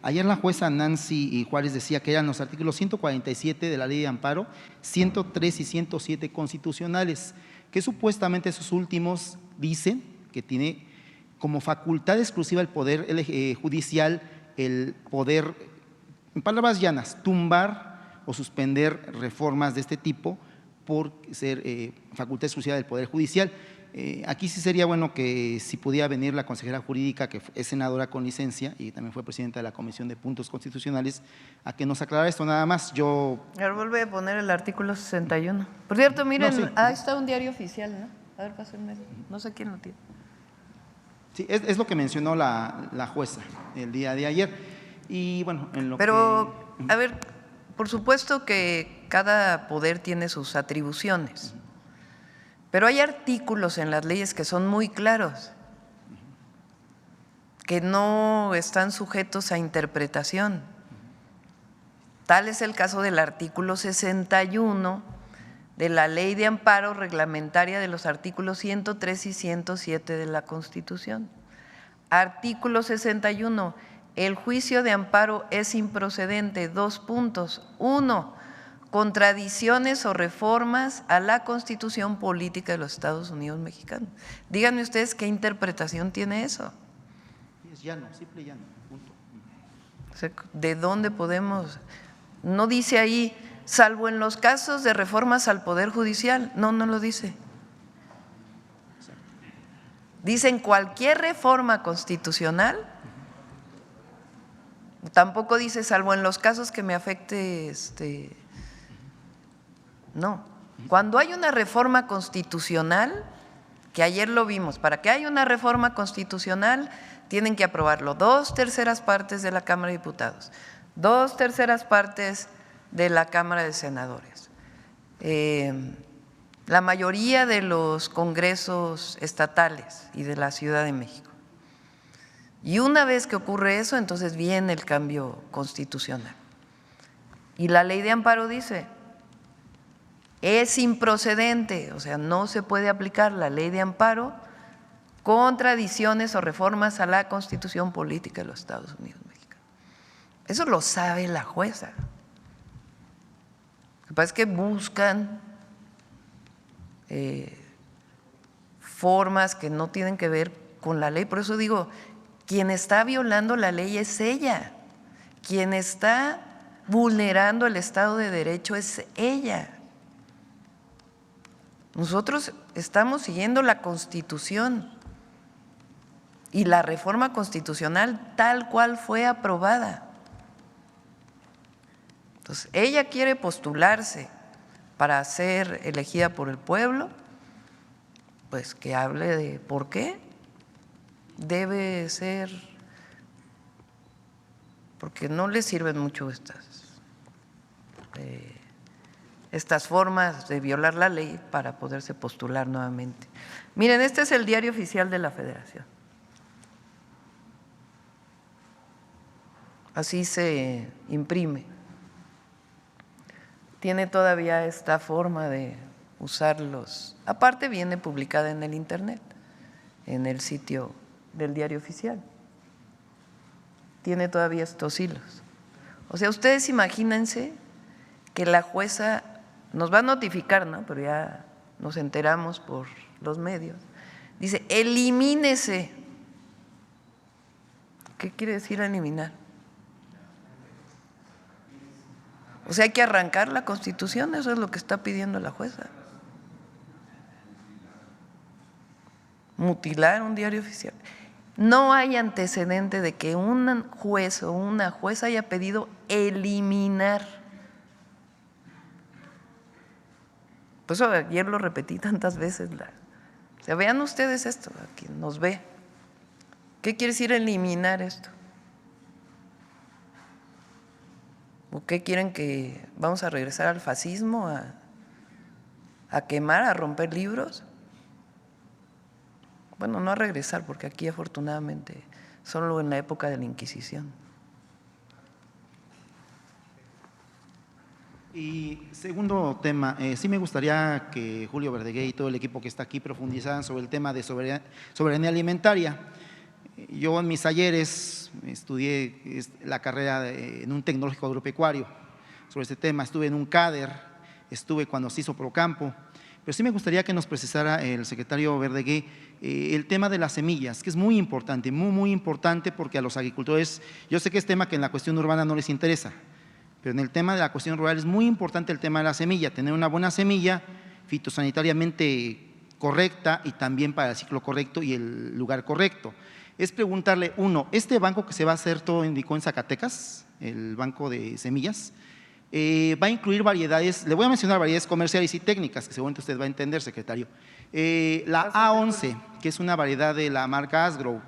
ayer la jueza Nancy Juárez decía que eran los artículos 147 de la Ley de Amparo, 103 y 107 constitucionales, que supuestamente esos últimos dicen que tiene como facultad exclusiva el Poder Judicial, el poder, en palabras llanas, tumbar o suspender reformas de este tipo por ser facultad exclusiva del Poder Judicial. Aquí sí sería bueno que si pudiera venir la consejera jurídica, que es senadora con licencia y también fue presidenta de la Comisión de Puntos Constitucionales, a que nos aclarara esto nada más. Ahora vuelve a poner el artículo 61. Por cierto, miren, no, sí. Ahí está un diario oficial, ¿no? A ver, pásenme. No sé quién lo tiene. Sí, es lo que mencionó la jueza el día de ayer. Y bueno, en lo Pero, a ver, por supuesto que cada poder tiene sus atribuciones. Pero hay artículos en las leyes que son muy claros, que no están sujetos a interpretación. Tal es el caso del artículo 61 de la Ley de Amparo Reglamentaria de los artículos 103 y 107 de la Constitución. Artículo 61. El juicio de amparo es improcedente. 2 puntos. 1. Contradicciones o reformas a la Constitución Política de los Estados Unidos Mexicanos. Díganme ustedes qué interpretación tiene eso. Es llano, simple llano, punto. O sea, ¿de dónde podemos? No dice ahí, salvo en los casos de reformas al Poder Judicial. No, no lo dice. Dicen cualquier reforma constitucional. Tampoco dice, salvo en los casos que me afecte No, cuando hay una reforma constitucional, que ayer lo vimos, para que haya una reforma constitucional tienen que aprobarlo 2/3 partes de la Cámara de Diputados, 2/3 partes de la Cámara de Senadores, la mayoría de los congresos estatales y de la Ciudad de México. Y una vez que ocurre eso, entonces viene el cambio constitucional. Y la Ley de Amparo dice, es improcedente, o sea, no se puede aplicar la Ley de Amparo contra adiciones o reformas a la Constitución Política de los Estados Unidos Mexicanos. Eso lo sabe la jueza. Lo que pasa es que buscan formas que no tienen que ver con la ley. Por eso digo, quien está violando la ley es ella, quien está vulnerando el Estado de Derecho es ella. Nosotros estamos siguiendo la Constitución y la reforma constitucional tal cual fue aprobada. Entonces, ella quiere postularse para ser elegida por el pueblo, pues que hable de por qué debe ser, porque no le sirven mucho estas formas de violar la ley para poderse postular nuevamente. Miren, este es el diario oficial de la Federación. Así se imprime. Tiene todavía esta forma de usarlos. Aparte viene publicada en el internet, en el sitio del diario oficial. Tiene todavía estos hilos. O sea, ustedes imagínense que la jueza nos va a notificar, ¿no? Pero ya nos enteramos por los medios. Dice, elimínese. ¿Qué quiere decir eliminar? O sea, hay que arrancar la Constitución, eso es lo que está pidiendo la jueza. Mutilar un diario oficial. No hay antecedente de que un juez o una jueza haya pedido eliminar. Por eso ayer lo repetí tantas veces. O sea, vean ustedes esto, quien nos ve. ¿Qué quiere decir eliminar esto? ¿O qué quieren que vamos a regresar al fascismo, a quemar, a romper libros? bueno, no a regresar, porque aquí afortunadamente solo en la época de la Inquisición. Y segundo tema, sí me gustaría que Julio Verdeguer y todo el equipo que está aquí profundizaran sobre el tema de soberanía alimentaria. Yo en mis talleres estudié la carrera en un tecnológico agropecuario sobre este tema, estuve en un CADER, estuve cuando se hizo Procampo, pero sí me gustaría que nos precisara el secretario Verdeguer el tema de las semillas, que es muy importante, muy importante, porque a los agricultores, yo sé que es tema que en la cuestión urbana no les interesa, pero en el tema de la cuestión rural es muy importante el tema de la semilla, tener una buena semilla fitosanitariamente correcta y también para el ciclo correcto y el lugar correcto. Es preguntarle, uno, este banco que se va a hacer, todo indicó en Zacatecas, el banco de semillas, va a incluir variedades, le voy a mencionar variedades comerciales y técnicas, que seguramente usted va a entender, secretario. La A11, que es una variedad de la marca Asgrow,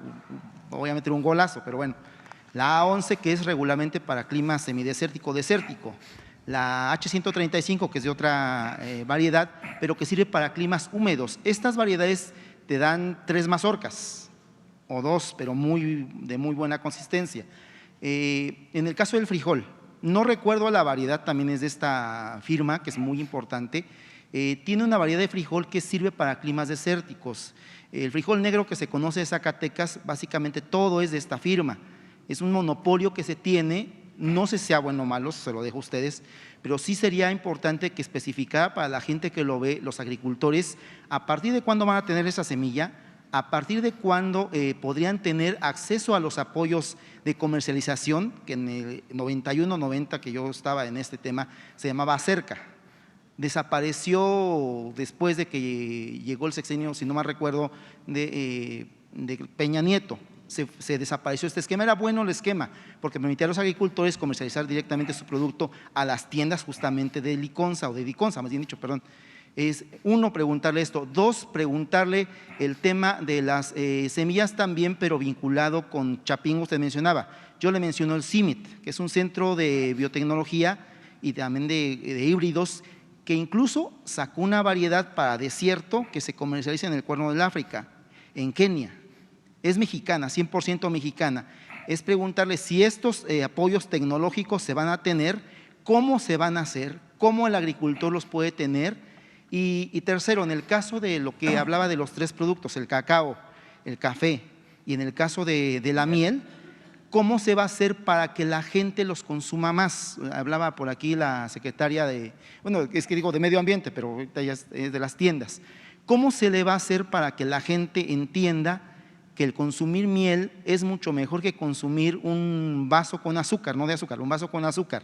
voy a meter un golazo, pero bueno. La A11, que es regularmente para clima semidesértico-desértico. La H135, que es de otra variedad, pero que sirve para climas húmedos. Estas variedades te dan 3 mazorcas, o 2, pero de muy buena consistencia. En el caso del frijol, no recuerdo la variedad, también es de esta firma, que es muy importante. Tiene una variedad de frijol que sirve para climas desérticos. El frijol negro que se conoce de Zacatecas, básicamente todo es de esta firma. Es un monopolio que se tiene, no sé si sea bueno o malo, se lo dejo a ustedes, pero sí sería importante que especificara para la gente que lo ve, los agricultores, a partir de cuándo van a tener esa semilla, a partir de cuándo podrían tener acceso a los apoyos de comercialización, que en el 91-90 que yo estaba en este tema, se llamaba Cerca. Desapareció después de que llegó el sexenio, si no mal recuerdo, de Peña Nieto. Se desapareció este esquema. Era bueno el esquema porque permitía a los agricultores comercializar directamente su producto a las tiendas justamente de Liconza o de Diconza, más bien dicho, perdón. Es uno, preguntarle esto. 2, preguntarle el tema de las semillas también, pero vinculado con Chapingo, usted mencionaba. Yo le menciono el CIMIT, que es un centro de biotecnología y también de híbridos, que incluso sacó una variedad para desierto que se comercializa en el Cuerno del África, en Kenia. Es mexicana, 100% mexicana. Es preguntarle si estos apoyos tecnológicos se van a tener, cómo se van a hacer, cómo el agricultor los puede tener. Y tercero, en el caso de lo que hablaba de los 3 productos, el cacao, el café y en el caso de la miel, ¿cómo se va a hacer para que la gente los consuma más? Hablaba por aquí la secretaria de, bueno, es que digo de medio ambiente, pero ahorita ya es de las tiendas. ¿Cómo se le va a hacer para que la gente entienda que el consumir miel es mucho mejor que consumir un vaso con azúcar, no de azúcar, un vaso con azúcar?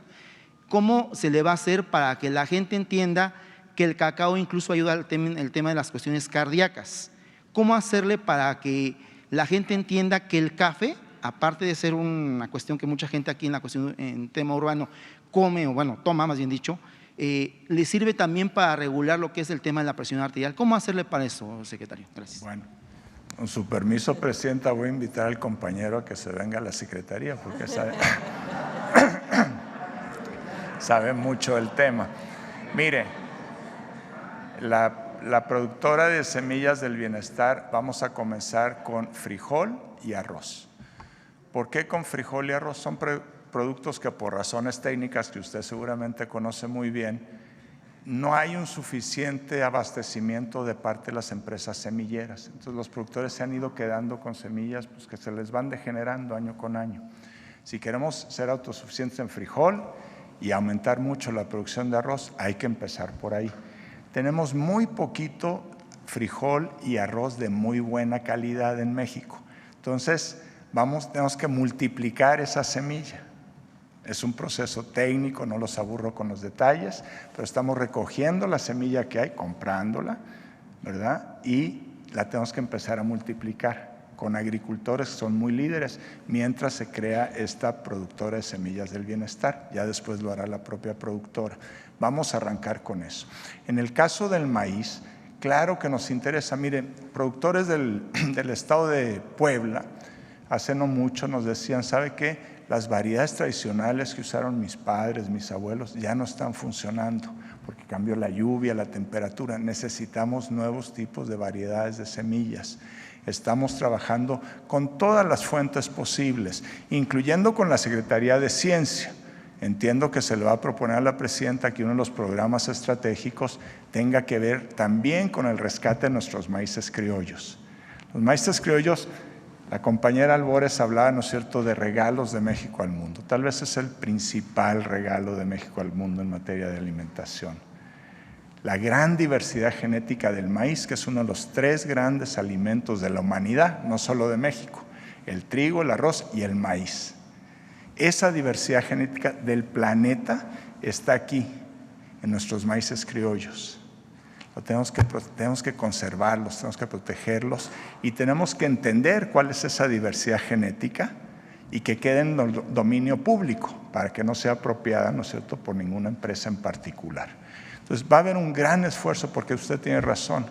¿Cómo se le va a hacer para que la gente entienda que el cacao incluso ayuda al el tema de las cuestiones cardíacas? ¿Cómo hacerle para que la gente entienda que el café, aparte de ser una cuestión que mucha gente aquí en tema urbano come, o bueno, toma más bien dicho, le sirve también para regular lo que es el tema de la presión arterial? ¿Cómo hacerle para eso, secretario? Gracias. Bueno. Con su permiso, Presidenta, voy a invitar al compañero a que se venga a la Secretaría porque sabe mucho del tema. Mire, la productora de semillas del bienestar, vamos a comenzar con frijol y arroz. ¿Por qué con frijol y arroz? Son productos que por razones técnicas que usted seguramente conoce muy bien, no hay un suficiente abastecimiento de parte de las empresas semilleras. Entonces los productores se han ido quedando con semillas pues, que se les van degenerando año con año. Si queremos ser autosuficientes en frijol y aumentar mucho la producción de arroz, hay que empezar por ahí. Tenemos muy poquito frijol y arroz de muy buena calidad en México. Entonces tenemos que multiplicar esa semilla. Es un proceso técnico, no los aburro con los detalles, pero estamos recogiendo la semilla que hay, comprándola, ¿verdad? Y la tenemos que empezar a multiplicar con agricultores que son muy líderes, mientras se crea esta productora de semillas del bienestar. Ya después lo hará la propia productora. Vamos a arrancar con eso. En el caso del maíz, claro que nos interesa. Miren, productores del estado de Puebla, hace no mucho nos decían, ¿sabe qué? Las variedades tradicionales que usaron mis padres, mis abuelos, ya no están funcionando porque cambió la lluvia, la temperatura. Necesitamos nuevos tipos de variedades de semillas. Estamos trabajando con todas las fuentes posibles, incluyendo con la Secretaría de Ciencia. Entiendo que se le va a proponer a la presidenta que uno de los programas estratégicos tenga que ver también con el rescate de nuestros maíces criollos. Los maíces criollos, la compañera Albores hablaba, ¿no es cierto?, de regalos de México al mundo. Tal vez es el principal regalo de México al mundo en materia de alimentación. La gran diversidad genética del maíz, que es uno de los 3 grandes alimentos de la humanidad, no solo de México: el trigo, el arroz y el maíz. Esa diversidad genética del planeta está aquí, en nuestros maíces criollos. Tenemos que conservarlos, tenemos que protegerlos y tenemos que entender cuál es esa diversidad genética y que quede en el dominio público para que no sea apropiada, ¿no es cierto?, por ninguna empresa en particular. Entonces va a haber un gran esfuerzo, porque usted tiene razón.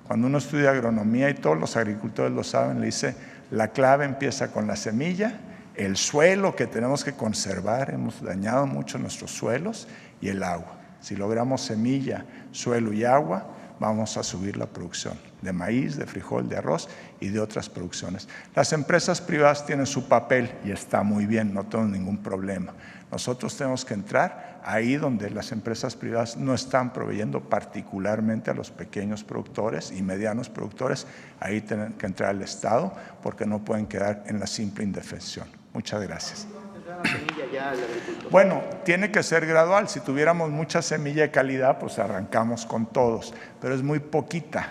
Cuando uno estudia agronomía, y todos los agricultores lo saben, le dice, la clave empieza con la semilla, el suelo que tenemos que conservar, hemos dañado mucho nuestros suelos, y el agua. Si logramos semilla, suelo y agua, vamos a subir la producción de maíz, de frijol, de arroz y de otras producciones. Las empresas privadas tienen su papel y está muy bien, no tengo ningún problema. Nosotros tenemos que entrar ahí donde las empresas privadas no están proveyendo, particularmente a los pequeños productores y medianos productores. Ahí tiene que entrar el Estado, porque no pueden quedar en la simple indefensión. Muchas gracias. Bueno, tiene que ser gradual. Si tuviéramos mucha semilla de calidad, pues arrancamos con todos, pero es muy poquita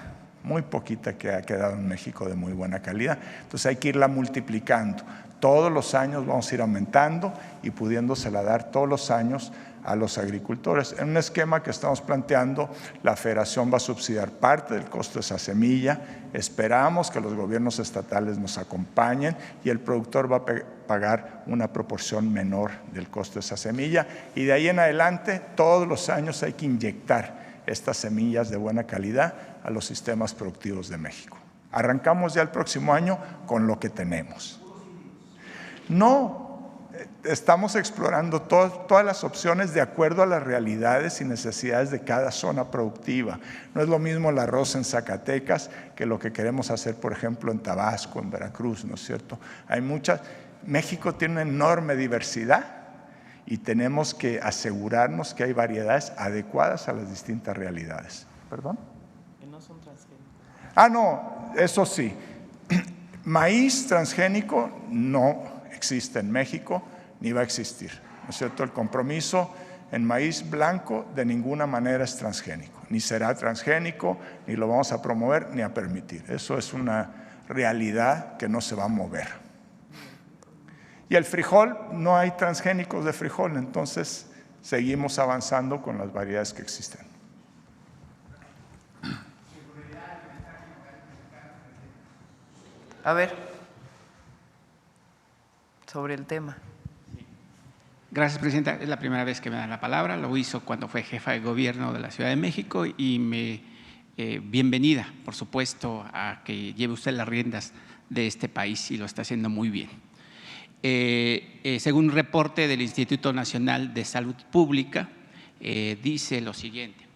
que ha quedado en México de muy buena calidad. Entonces hay que irla multiplicando. Todos los años vamos a ir aumentando y pudiéndosela dar todos los años a los agricultores. En un esquema que estamos planteando, la Federación va a subsidiar parte del costo de esa semilla. Esperamos que los gobiernos estatales nos acompañen y el productor va a pagar una proporción menor del costo de esa semilla. Y de ahí en adelante, todos los años hay que inyectar estas semillas de buena calidad a los sistemas productivos de México. Arrancamos ya el próximo año con lo que tenemos. No, estamos explorando todas las opciones de acuerdo a las realidades y necesidades de cada zona productiva. No es lo mismo el arroz en Zacatecas que lo que queremos hacer, por ejemplo, en Tabasco, en Veracruz, ¿no es cierto? México tiene una enorme diversidad y tenemos que asegurarnos que hay variedades adecuadas a las distintas realidades. ¿Perdón? Que no son transgénicos. No, eso sí. Maíz transgénico no existe en México ni va a existir, ¿no es cierto? El compromiso en maíz blanco de ninguna manera es transgénico, ni será transgénico, ni lo vamos a promover ni a permitir. Eso es una realidad que no se va a mover. Y el frijol, no hay transgénicos de frijol, entonces seguimos avanzando con las variedades que existen. A ver, sobre el tema. Gracias, Presidenta. Es la primera vez que me dan la palabra. Lo hizo cuando fue jefa de gobierno de la Ciudad de México y bienvenida, por supuesto, a que lleve usted las riendas de este país y lo está haciendo muy bien. Según un reporte del Instituto Nacional de Salud Pública, dice lo siguiente.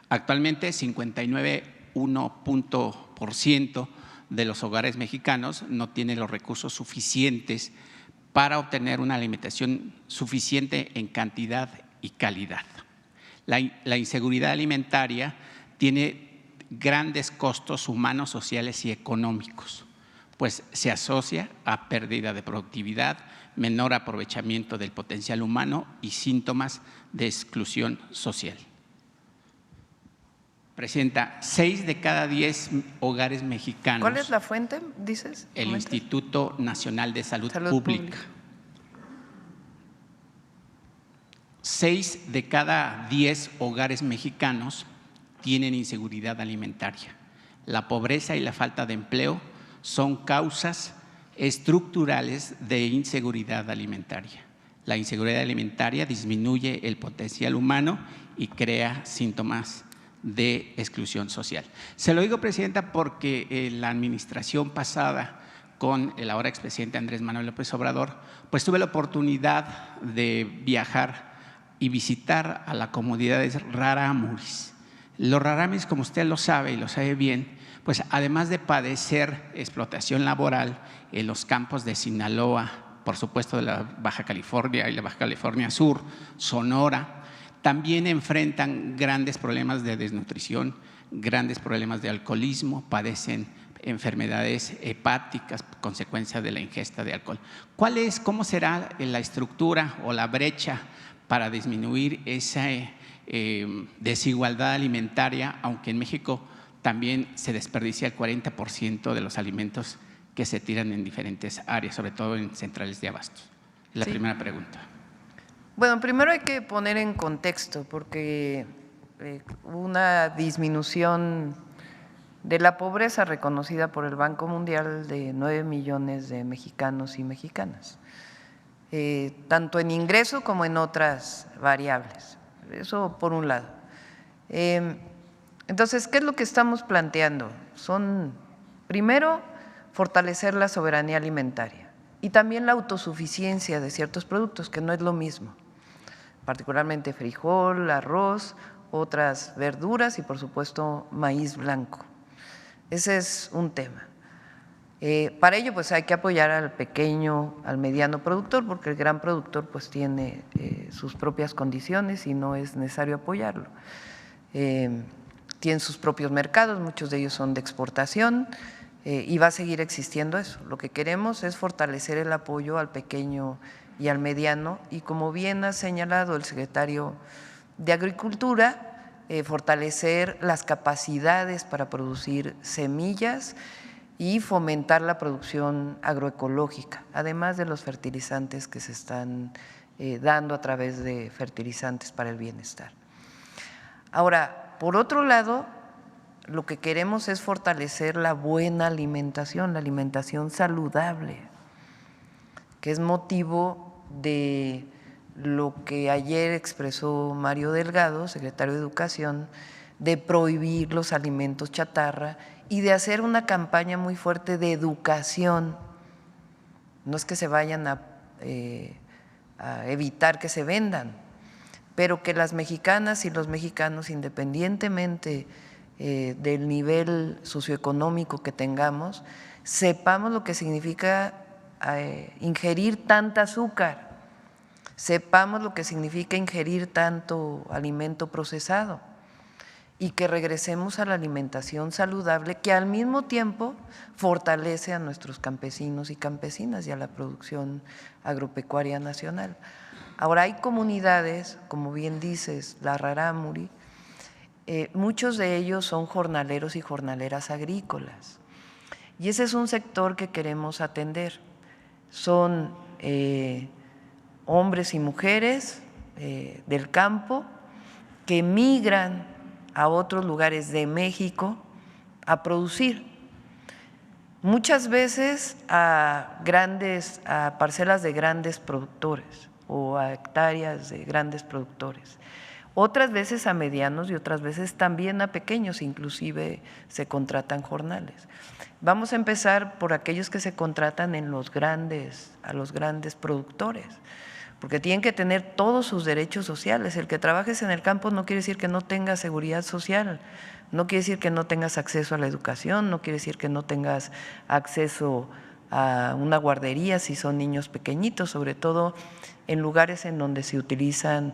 Actualmente, 59,1% de los hogares mexicanos no tienen los recursos suficientes para obtener una alimentación suficiente en cantidad y calidad. La inseguridad alimentaria tiene grandes costos humanos, sociales y económicos, pues se asocia a pérdida de productividad, menor aprovechamiento del potencial humano y síntomas de exclusión social. Presidenta, 6 de cada 10 hogares mexicanos. ¿Cuál es la fuente, dices? El Instituto Nacional de Salud Pública. 6 de cada 10 hogares mexicanos tienen inseguridad alimentaria. La pobreza y la falta de empleo son causas estructurales de inseguridad alimentaria. La inseguridad alimentaria disminuye el potencial humano y crea síntomas de exclusión social. Se lo digo, Presidenta, porque la administración pasada con el ahora expresidente Andrés Manuel López Obrador, pues tuve la oportunidad de viajar y visitar a la comunidad de Raramuris. Los rarámuris, como usted lo sabe y lo sabe bien, pues además de padecer explotación laboral en los campos de Sinaloa, por supuesto de la Baja California y la Baja California Sur, Sonora, también enfrentan grandes problemas de desnutrición, grandes problemas de alcoholismo, padecen enfermedades hepáticas, consecuencia de la ingesta de alcohol. ¿Cómo será la estructura o la brecha para disminuir esa desigualdad alimentaria, aunque en México también se desperdicia el 40% de los alimentos que se tiran en diferentes áreas, sobre todo en centrales de abastos? Es la primera pregunta. Bueno, primero hay que poner en contexto, porque una disminución de la pobreza reconocida por el Banco Mundial de 9 millones de mexicanos y mexicanas, tanto en ingreso como en otras variables. Eso por un lado. Entonces, ¿qué es lo que estamos planteando? Primero, fortalecer la soberanía alimentaria y también la autosuficiencia de ciertos productos, que no es lo mismo, particularmente frijol, arroz, otras verduras y por supuesto maíz blanco. Ese es un tema. Para ello pues hay que apoyar al pequeño, al mediano productor, porque el gran productor pues tiene sus propias condiciones y no es necesario apoyarlo. Tienen sus propios mercados, muchos de ellos son de exportación y va a seguir existiendo eso. Lo que queremos es fortalecer el apoyo al pequeño y al mediano y, como bien ha señalado el secretario de Agricultura, fortalecer las capacidades para producir semillas y fomentar la producción agroecológica, además de los fertilizantes que se están dando a través de fertilizantes para el bienestar. Ahora, por otro lado, lo que queremos es fortalecer la buena alimentación, la alimentación saludable, que es motivo de lo que ayer expresó Mario Delgado, secretario de Educación, de prohibir los alimentos chatarra y de hacer una campaña muy fuerte de educación. No es que se vayan a evitar que se vendan, pero que las mexicanas y los mexicanos, independientemente del nivel socioeconómico que tengamos, sepamos lo que significa ingerir tanta azúcar, sepamos lo que significa ingerir tanto alimento procesado y que regresemos a la alimentación saludable, que al mismo tiempo fortalece a nuestros campesinos y campesinas y a la producción agropecuaria nacional. Ahora, hay comunidades, como bien dices, la rarámuri, muchos de ellos son jornaleros y jornaleras agrícolas y ese es un sector que queremos atender. Son hombres y mujeres del campo que migran a otros lugares de México a producir, muchas veces a parcelas de grandes productores o a hectáreas de grandes productores, otras veces a medianos y otras veces también a pequeños, inclusive se contratan jornales. Vamos a empezar por aquellos que se contratan a los grandes productores, porque tienen que tener todos sus derechos sociales. El que trabajes en el campo no quiere decir que no tengas seguridad social, no quiere decir que no tengas acceso a la educación, no quiere decir que no tengas acceso a una guardería si son niños pequeñitos, sobre todo en lugares en donde se utilizan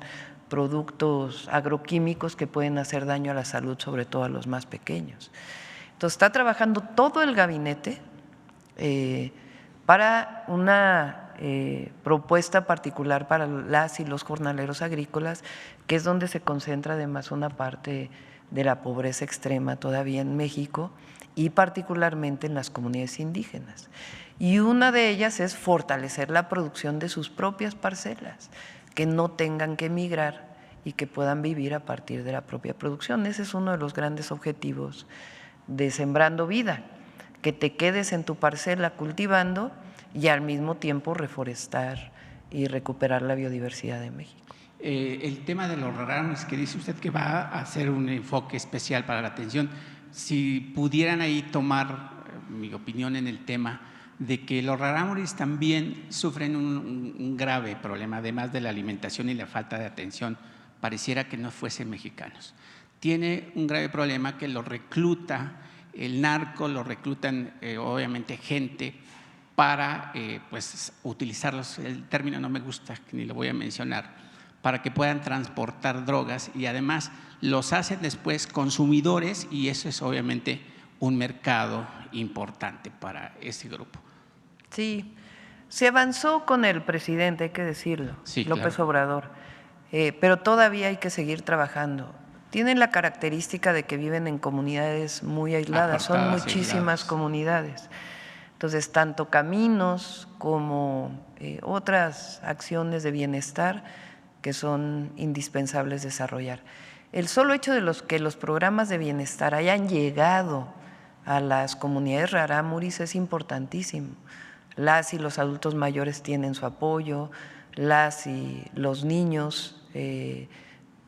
productos agroquímicos que pueden hacer daño a la salud, sobre todo a los más pequeños. Entonces está trabajando todo el gabinete para una propuesta particular para las y los jornaleros agrícolas, que es donde se concentra además una parte de la pobreza extrema todavía en México y particularmente en las comunidades indígenas. Y una de ellas es fortalecer la producción de sus propias parcelas, que no tengan que emigrar y que puedan vivir a partir de la propia producción. Ese es uno de los grandes objetivos de Sembrando Vida, que te quedes en tu parcela cultivando y al mismo tiempo reforestar y recuperar la biodiversidad de México. El tema de los rarámuris, que dice usted que va a hacer un enfoque especial para la atención, si pudieran ahí tomar mi opinión en el tema de que los rarámuris también sufren un grave problema, además de la alimentación y la falta de atención, pareciera que no fuesen mexicanos. tiene un grave problema que lo recluta el narco, lo reclutan obviamente gente para pues, utilizarlos, el término no me gusta, ni lo voy a mencionar, para que puedan transportar drogas y además los hacen después consumidores y eso es obviamente un mercado importante para ese grupo. Sí, se avanzó con el presidente, hay que decirlo, Sí, López claro. Obrador, pero todavía hay que seguir trabajando. Tienen la característica de que viven en comunidades muy aisladas, son Apartadas, muchísimas aisladas. comunidades. Entonces, tanto caminos como otras acciones de bienestar que son indispensables desarrollar. El solo hecho de que los programas de bienestar hayan llegado a las comunidades rarámuris es importantísimo. Las y los adultos mayores tienen su apoyo, las y los niños,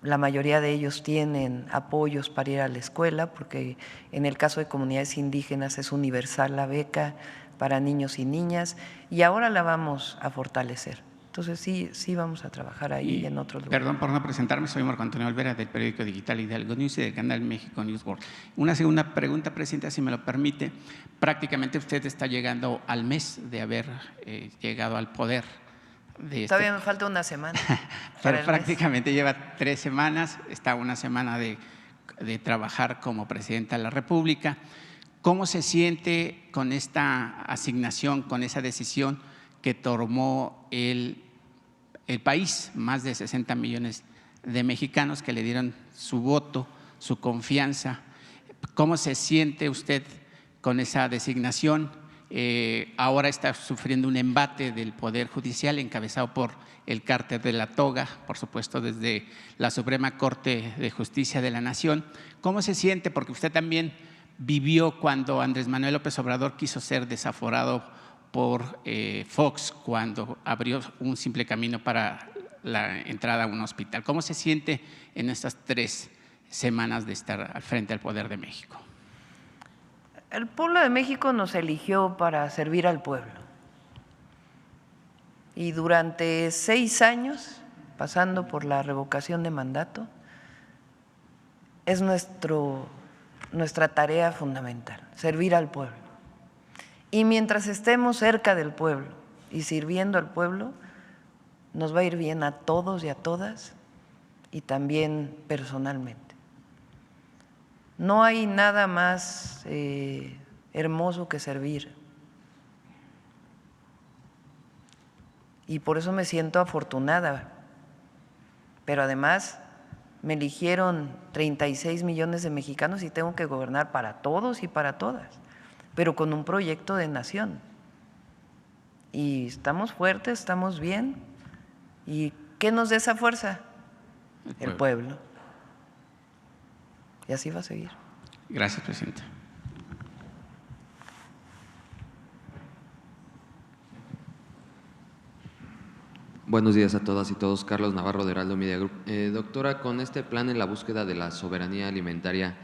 la mayoría de ellos tienen apoyos para ir a la escuela, porque en el caso de comunidades indígenas es universal la beca para niños y niñas, y ahora la vamos a fortalecer. Entonces sí vamos a trabajar ahí y en otros lugares. Perdón por no presentarme, soy Marco Antonio Olvera del periódico digital Hidalgo News y del canal México News World. Una segunda pregunta, Presidenta, si me lo permite. Prácticamente usted está llegando al mes de haber llegado al poder. Todavía me falta una semana. Pero prácticamente lleva 3 semanas, está una semana de trabajar como Presidenta de la República. ¿Cómo se siente con esta asignación, con esa decisión que tomó el país? Más de 60 millones de mexicanos que le dieron su voto, su confianza. ¿Cómo se siente usted con esa designación? Ahora está sufriendo un embate del Poder Judicial encabezado por el cártel de la toga, por supuesto desde la Suprema Corte de Justicia de la Nación. ¿Cómo se siente? Porque usted también vivió cuando Andrés Manuel López Obrador quiso ser desaforado por Fox cuando abrió un simple camino para la entrada a un hospital. ¿Cómo se siente en estas 3 semanas de estar al frente del Poder de México? El pueblo de México nos eligió para servir al pueblo. Y durante 6 años, pasando por la revocación de mandato, es nuestra tarea fundamental, servir al pueblo. Y mientras estemos cerca del pueblo y sirviendo al pueblo, nos va a ir bien a todos y a todas, y también personalmente. No hay nada más hermoso que servir. Y por eso me siento afortunada. Pero además me eligieron 36 millones de mexicanos y tengo que gobernar para todos y para todas, pero con un proyecto de nación. Y estamos fuertes, estamos bien. ¿Y qué nos da esa fuerza? El pueblo. Y así va a seguir. Gracias, Presidenta. Buenos días a todas y todos. Carlos Navarro de Heraldo Media Group. Doctora, con este plan en la búsqueda de la soberanía alimentaria,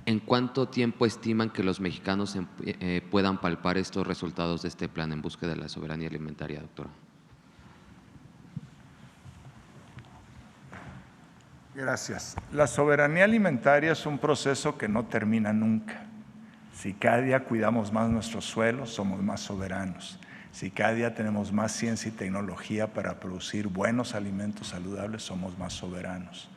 ¿en cuánto tiempo estiman que los mexicanos puedan palpar estos resultados de este plan en búsqueda de la soberanía alimentaria, doctora? Gracias. La soberanía alimentaria es un proceso que no termina nunca. Si cada día cuidamos más nuestros suelos, somos más soberanos. Si cada día tenemos más ciencia y tecnología para producir buenos alimentos saludables, somos más soberanos.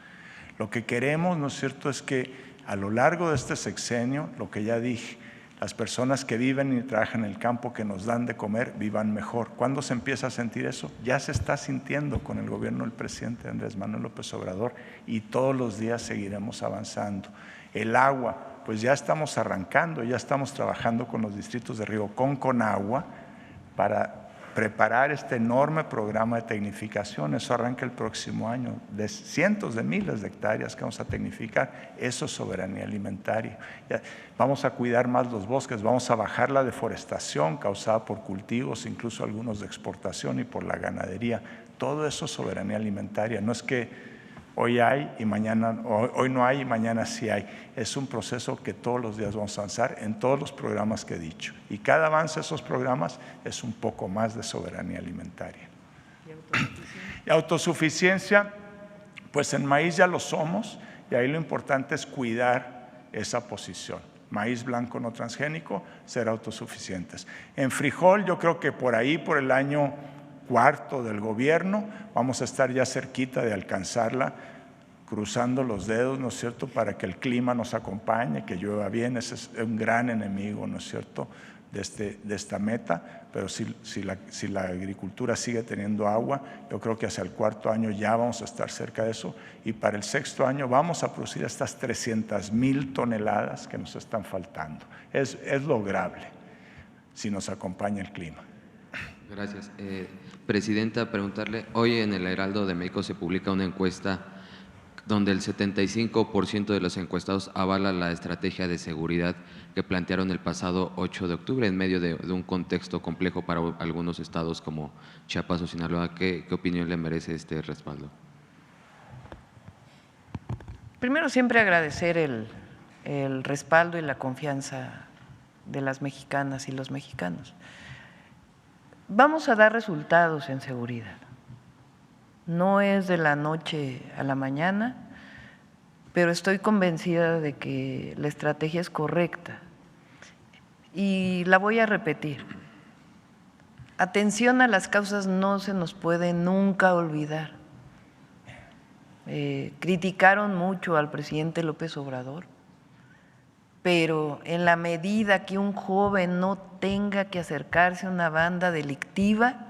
Lo que queremos, ¿no es cierto?, es que a lo largo de este sexenio, lo que ya dije, las personas que viven y trabajan en el campo, que nos dan de comer, vivan mejor. ¿Cuándo se empieza a sentir eso? Ya se está sintiendo con el gobierno del presidente Andrés Manuel López Obrador y todos los días seguiremos avanzando. El agua, pues ya estamos arrancando, ya estamos trabajando con los distritos de Río con agua para preparar este enorme programa de tecnificación. Eso arranca el próximo año, de cientos de miles de hectáreas que vamos a tecnificar. Eso es soberanía alimentaria. Ya vamos a cuidar más los bosques, vamos a bajar la deforestación causada por cultivos, incluso algunos de exportación y por la ganadería. Todo eso es soberanía alimentaria. No es que hoy hay y mañana, hoy no hay y mañana sí hay. Es un proceso que todos los días vamos a avanzar en todos los programas que he dicho. Y cada avance de esos programas es un poco más de soberanía alimentaria. ¿Y autosuficiencia? Pues en maíz ya lo somos Y ahí lo importante es cuidar esa posición. Maíz blanco no transgénico, ser autosuficientes. En frijol, yo creo que por ahí, por el año cuarto del gobierno, vamos a estar ya cerquita de alcanzarla, cruzando los dedos, ¿no es cierto?, para que el clima nos acompañe, que llueva bien. Ese es un gran enemigo, ¿no es cierto?, de esta meta, pero si la agricultura sigue teniendo agua, yo creo que hacia el cuarto año ya vamos a estar cerca de eso, y para el sexto año vamos a producir estas 300,000 toneladas que nos están faltando. Es lograble si nos acompaña el clima. Gracias. Presidenta, preguntarle, hoy en el Heraldo de México se publica una encuesta donde el 75% de los encuestados avala la estrategia de seguridad que plantearon el pasado 8 de octubre en medio de un contexto complejo para algunos estados como Chiapas o Sinaloa. ¿Qué opinión le merece este respaldo? Primero, siempre agradecer el respaldo y la confianza de las mexicanas y los mexicanos. Vamos a dar resultados en seguridad. No es de la noche a la mañana, pero estoy convencida de que la estrategia es correcta y la voy a repetir. Atención a las causas no se nos puede nunca olvidar. Criticaron mucho al presidente López Obrador, pero en la medida que un joven no tenga que acercarse a una banda delictiva,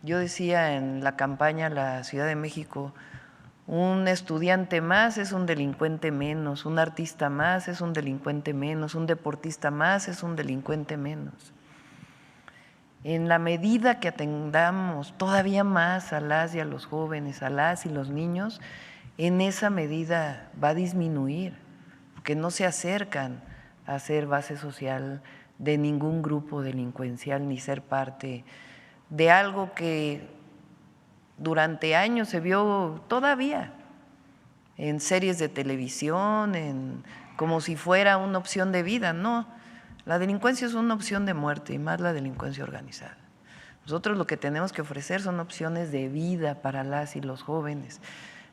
yo decía en la campaña a la Ciudad de México, un estudiante más es un delincuente menos, un artista más es un delincuente menos, un deportista más es un delincuente menos. En la medida que atendamos todavía más a las y a los jóvenes, a las y los niños, en esa medida va a disminuir, porque no se acercan a ser base social de ningún grupo delincuencial ni ser parte de algo que durante años se vio todavía en series de televisión, como si fuera una opción de vida. No, la delincuencia es una opción de muerte, y más la delincuencia organizada. Nosotros lo que tenemos que ofrecer son opciones de vida para las y los jóvenes,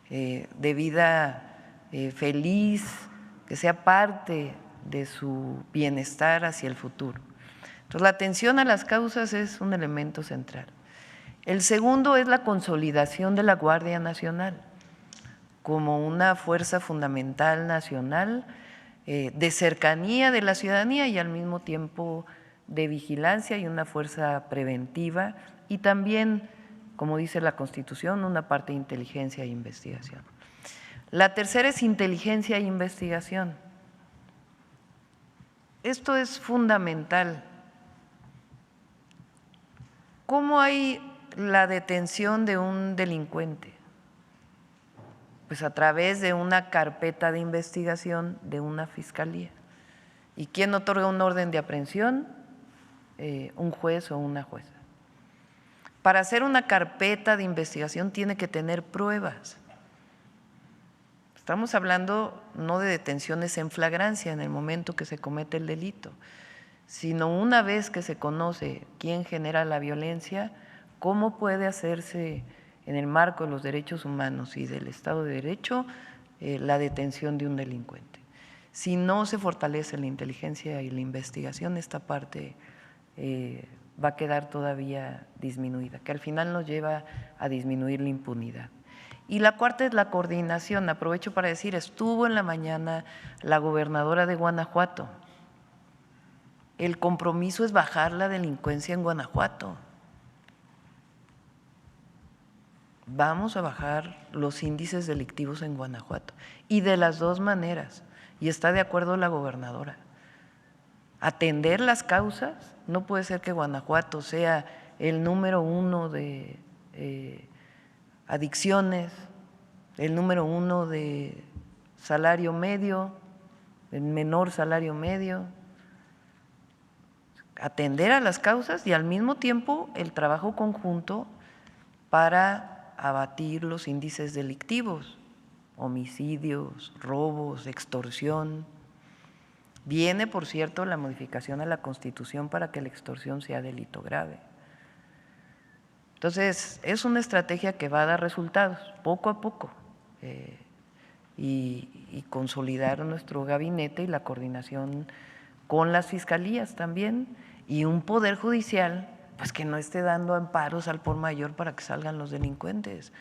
de vida feliz, que sea parte de su bienestar hacia el futuro. Entonces, la atención a las causas es un elemento central. El segundo es la consolidación de la Guardia Nacional como una fuerza fundamental nacional de cercanía de la ciudadanía y al mismo tiempo de vigilancia, y una fuerza preventiva, y también, como dice la Constitución, una parte de inteligencia e investigación. La tercera es inteligencia e investigación. Esto es fundamental. ¿Cómo hay la detención de un delincuente? Pues a través de una carpeta de investigación de una fiscalía. ¿Y quién otorga un orden de aprehensión? Un juez o una jueza. Para hacer una carpeta de investigación tiene que tener pruebas. Estamos hablando no de detenciones en flagrancia en el momento que se comete el delito, sino una vez que se conoce quién genera la violencia, cómo puede hacerse en el marco de los derechos humanos y del Estado de Derecho la detención de un delincuente. Si no se fortalece la inteligencia y la investigación, esta parte va a quedar todavía disminuida, que al final nos lleva a disminuir la impunidad. Y la cuarta es la coordinación. Aprovecho para decir, estuvo en la mañana la gobernadora de Guanajuato. El compromiso es bajar la delincuencia en Guanajuato. Vamos a bajar los índices delictivos en Guanajuato, y de las dos maneras, y está de acuerdo la gobernadora. Atender las causas, no puede ser que Guanajuato sea el número 1 de adicciones, el número 1 de salario medio, el menor salario medio. Atender a las causas y al mismo tiempo el trabajo conjunto para abatir los índices delictivos, homicidios, robos, extorsión. Viene, por cierto, la modificación a la Constitución para que la extorsión sea delito grave. Entonces, es una estrategia que va a dar resultados poco a poco, y consolidar nuestro gabinete y la coordinación con las fiscalías también, y un poder judicial pues que no esté dando amparos al por mayor para que salgan los delincuentes.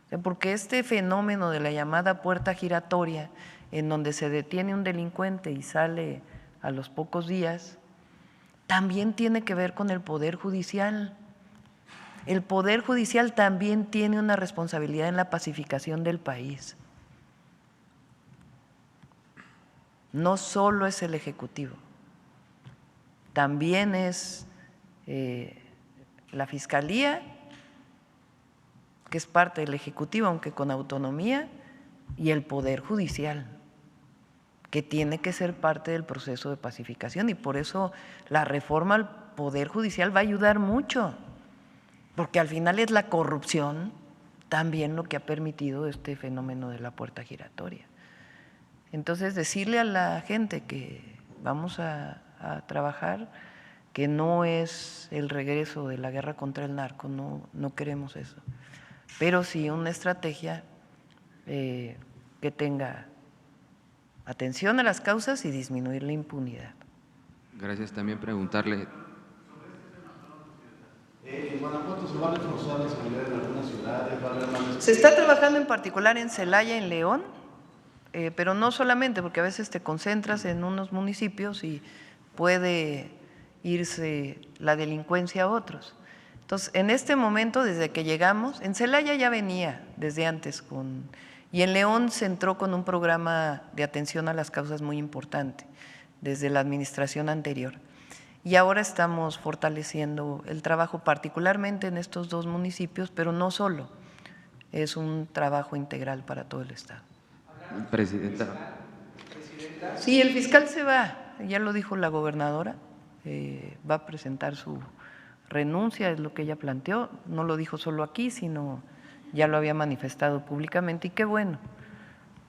O sea, porque este fenómeno de la llamada puerta giratoria, en donde se detiene un delincuente y sale a los pocos días, también tiene que ver con el Poder Judicial. El Poder Judicial también tiene una responsabilidad en la pacificación del país. No solo es el Ejecutivo, también es la Fiscalía, que es parte del Ejecutivo, aunque con autonomía, y el Poder Judicial, que tiene que ser parte del proceso de pacificación, y por eso la reforma al Poder Judicial va a ayudar mucho, porque al final es la corrupción también lo que ha permitido este fenómeno de la puerta giratoria. Entonces, decirle a la gente que vamos a trabajar, que no es el regreso de la guerra contra el narco, no queremos eso, pero sí una estrategia que tenga atención a las causas y disminuir la impunidad. Gracias. También preguntarle… ¿En Guanajuato se va a reforzar la seguridad en algunas ciudades? ¿Va a haber más? Se está trabajando en particular en Celaya, en León, pero no solamente, porque a veces te concentras en unos municipios y puede irse la delincuencia a otros. Entonces, en este momento, desde que llegamos, en Celaya ya venía desde antes y en León se entró con un programa de atención a las causas muy importante, desde la administración anterior. Y ahora estamos fortaleciendo el trabajo, particularmente en estos dos municipios, pero no solo, es un trabajo integral para todo el Estado. Presidenta. Sí, el fiscal se va, ya lo dijo la gobernadora, va a presentar su renuncia, es lo que ella planteó, no lo dijo solo aquí, sino ya lo había manifestado públicamente, y qué bueno,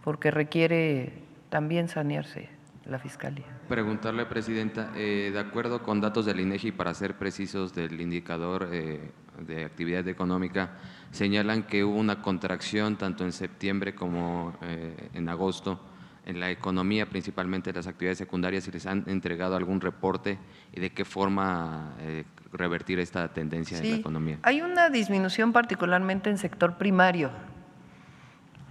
porque requiere también sanearse la Fiscalía. Preguntarle, Presidenta, de acuerdo con datos del INEGI, para ser precisos, del indicador de actividad económica, señalan que hubo una contracción tanto en septiembre como en agosto en la economía, principalmente las actividades secundarias, si les han entregado algún reporte y de qué forma revertir esta tendencia de la economía. Hay una disminución particularmente en sector primario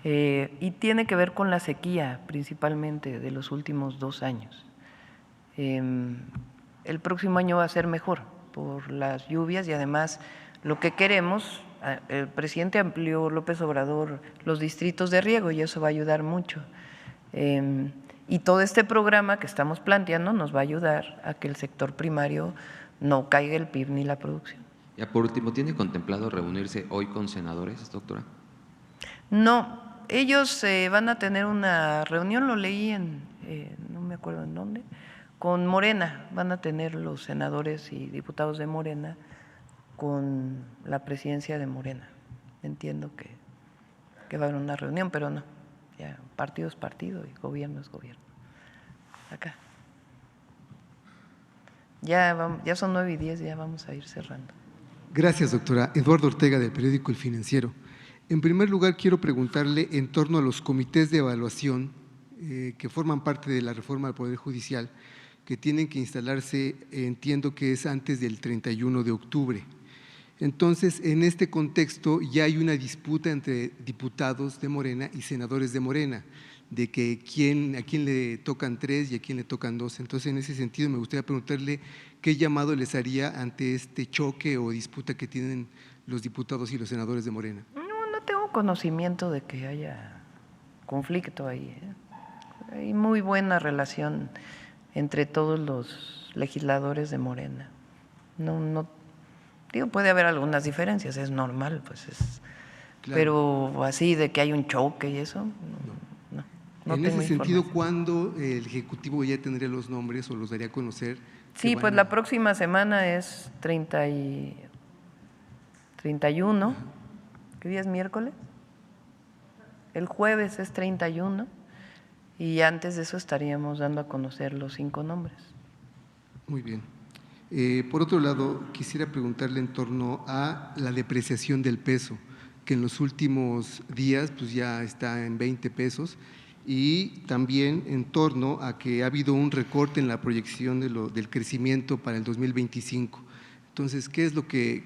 y tiene que ver con la sequía principalmente de los últimos 2 años. El próximo año va a ser mejor por las lluvias y además lo que queremos, el presidente amplió, López Obrador, los distritos de riego y eso va a ayudar mucho. Y todo este programa que estamos planteando nos va a ayudar a que el sector primario no caiga el PIB ni la producción. Ya por último, ¿tiene contemplado reunirse hoy con senadores, doctora? No, ellos van a tener una reunión, lo leí no me acuerdo en dónde, con Morena, van a tener los senadores y diputados de Morena con la presidencia de Morena. Entiendo que va a haber una reunión, pero no. Ya, partido es partido y gobierno es gobierno. Acá. Ya son 9:10, ya vamos a ir cerrando. Gracias, doctora. Eduardo Ortega, del periódico El Financiero. En primer lugar, quiero preguntarle en torno a los comités de evaluación que forman parte de la reforma del Poder Judicial, que tienen que instalarse, entiendo que es antes del 31 de octubre. Entonces, en este contexto ya hay una disputa entre diputados de Morena y senadores de Morena, de que a quién le tocan 3 y a quién le tocan 2. Entonces, en ese sentido, me gustaría preguntarle qué llamado les haría ante este choque o disputa que tienen los diputados y los senadores de Morena. No tengo conocimiento de que haya conflicto ahí. Hay muy buena relación entre todos los legisladores de Morena. Digo, puede haber algunas diferencias, es normal, pues claro. Pero así de que hay un choque y eso, no en tengo ese sentido, ¿cuándo el Ejecutivo ya tendría los nombres o los daría a conocer? Sí, pues la próxima semana es 31, ¿qué día es? ¿Miércoles? El jueves es 31 y antes de eso estaríamos dando a conocer los 5 nombres. Muy bien. Por otro lado, quisiera preguntarle en torno a la depreciación del peso, que en los últimos días pues ya está en 20 pesos, y también en torno a que ha habido un recorte en la proyección del crecimiento para el 2025. Entonces, ¿qué es lo que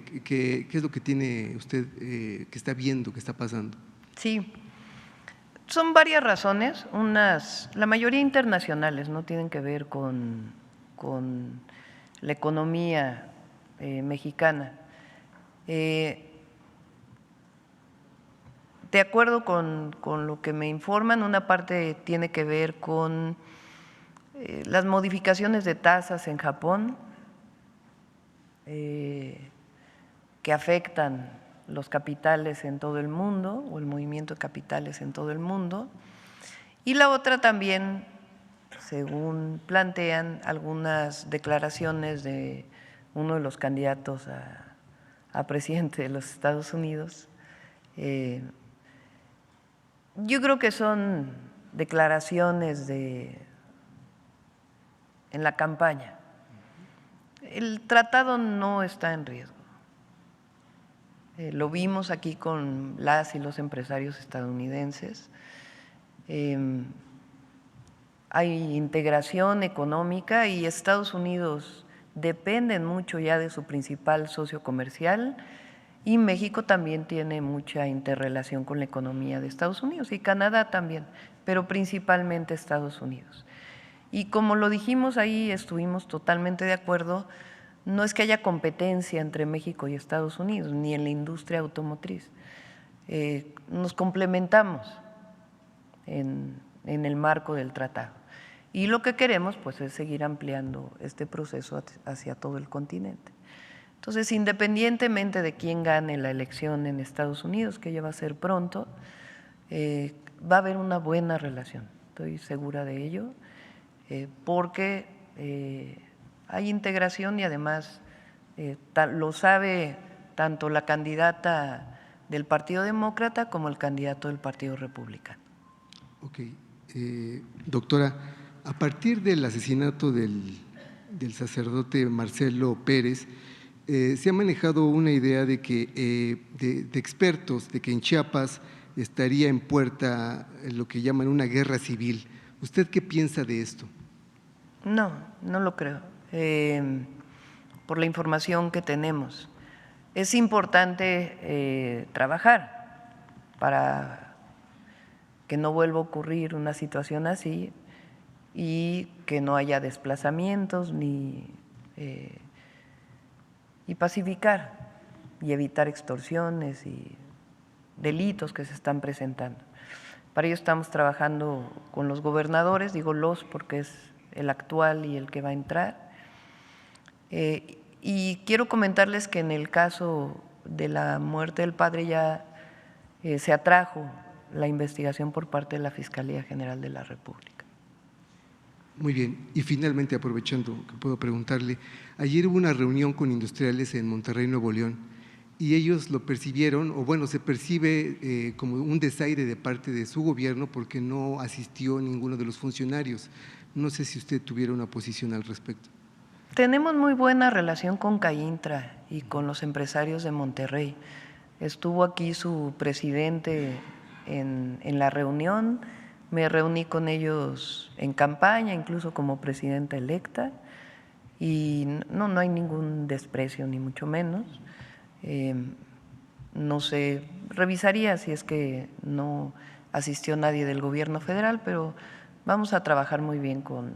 tiene usted que está viendo, que está pasando? Sí, son varias razones, la mayoría internacionales, no tienen que ver con la economía mexicana. De acuerdo con lo que me informan, una parte tiene que ver con las modificaciones de tasas en Japón, que afectan los capitales en todo el mundo o el movimiento de capitales en todo el mundo, y la otra también, según plantean algunas declaraciones de uno de los candidatos a presidente de los Estados Unidos. Yo creo que son declaraciones en la campaña. El tratado no está en riesgo. Lo vimos aquí con las y los empresarios estadounidenses. Hay integración económica y Estados Unidos dependen mucho ya de su principal socio comercial, y México también tiene mucha interrelación con la economía de Estados Unidos y Canadá también, pero principalmente Estados Unidos. Y como lo dijimos ahí, estuvimos totalmente de acuerdo, no es que haya competencia entre México y Estados Unidos, ni en la industria automotriz. Nos complementamos en el marco del tratado. Y lo que queremos pues es seguir ampliando este proceso hacia todo el continente. Entonces, independientemente de quién gane la elección en Estados Unidos, que ya va a ser pronto, va a haber una buena relación, estoy segura de ello, porque hay integración y además lo sabe tanto la candidata del Partido Demócrata como el candidato del Partido Republicano. Ok. Doctora, a partir del asesinato del sacerdote Marcelo Pérez, se ha manejado una idea de que de expertos de que en Chiapas estaría en puerta lo que llaman una guerra civil. ¿Usted qué piensa de esto? No, no lo creo. Por la información que tenemos, es importante trabajar para que no vuelva a ocurrir una situación así y que no haya desplazamientos y pacificar y evitar extorsiones y delitos que se están presentando. Para ello estamos trabajando con los gobernadores, digo los porque es el actual y el que va a entrar. Y quiero comentarles que en el caso de la muerte del padre ya se atrajo la investigación por parte de la Fiscalía General de la República. Muy bien, y finalmente, aprovechando que puedo preguntarle, ayer hubo una reunión con industriales en Monterrey, Nuevo León, y ellos lo percibieron, o bueno, se percibe como un desaire de parte de su gobierno porque no asistió ninguno de los funcionarios. No sé si usted tuviera una posición al respecto. Tenemos muy buena relación con CAINTRA y con los empresarios de Monterrey. Estuvo aquí su presidente en la reunión, me reuní con ellos en campaña, incluso como presidenta electa, y no hay ningún desprecio, ni mucho menos. No sé, revisaría si es que no asistió nadie del gobierno federal, pero vamos a trabajar muy bien con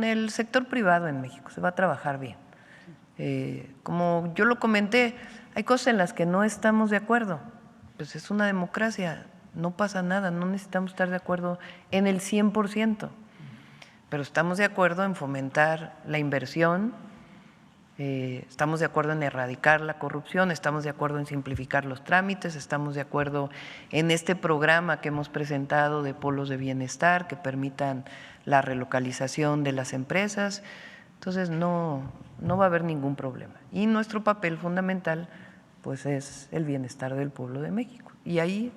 el sector privado en México, se va a trabajar bien. Como yo lo comenté, hay cosas en las que no estamos de acuerdo, pues es una democracia, no pasa nada, no necesitamos estar de acuerdo en el 100%, pero estamos de acuerdo en fomentar la inversión, estamos de acuerdo en erradicar la corrupción, estamos de acuerdo en simplificar los trámites, estamos de acuerdo en este programa que hemos presentado de polos de bienestar que permitan la relocalización de las empresas. Entonces no va a haber ningún problema. Y nuestro papel fundamental pues es el bienestar del pueblo de México. Y ahí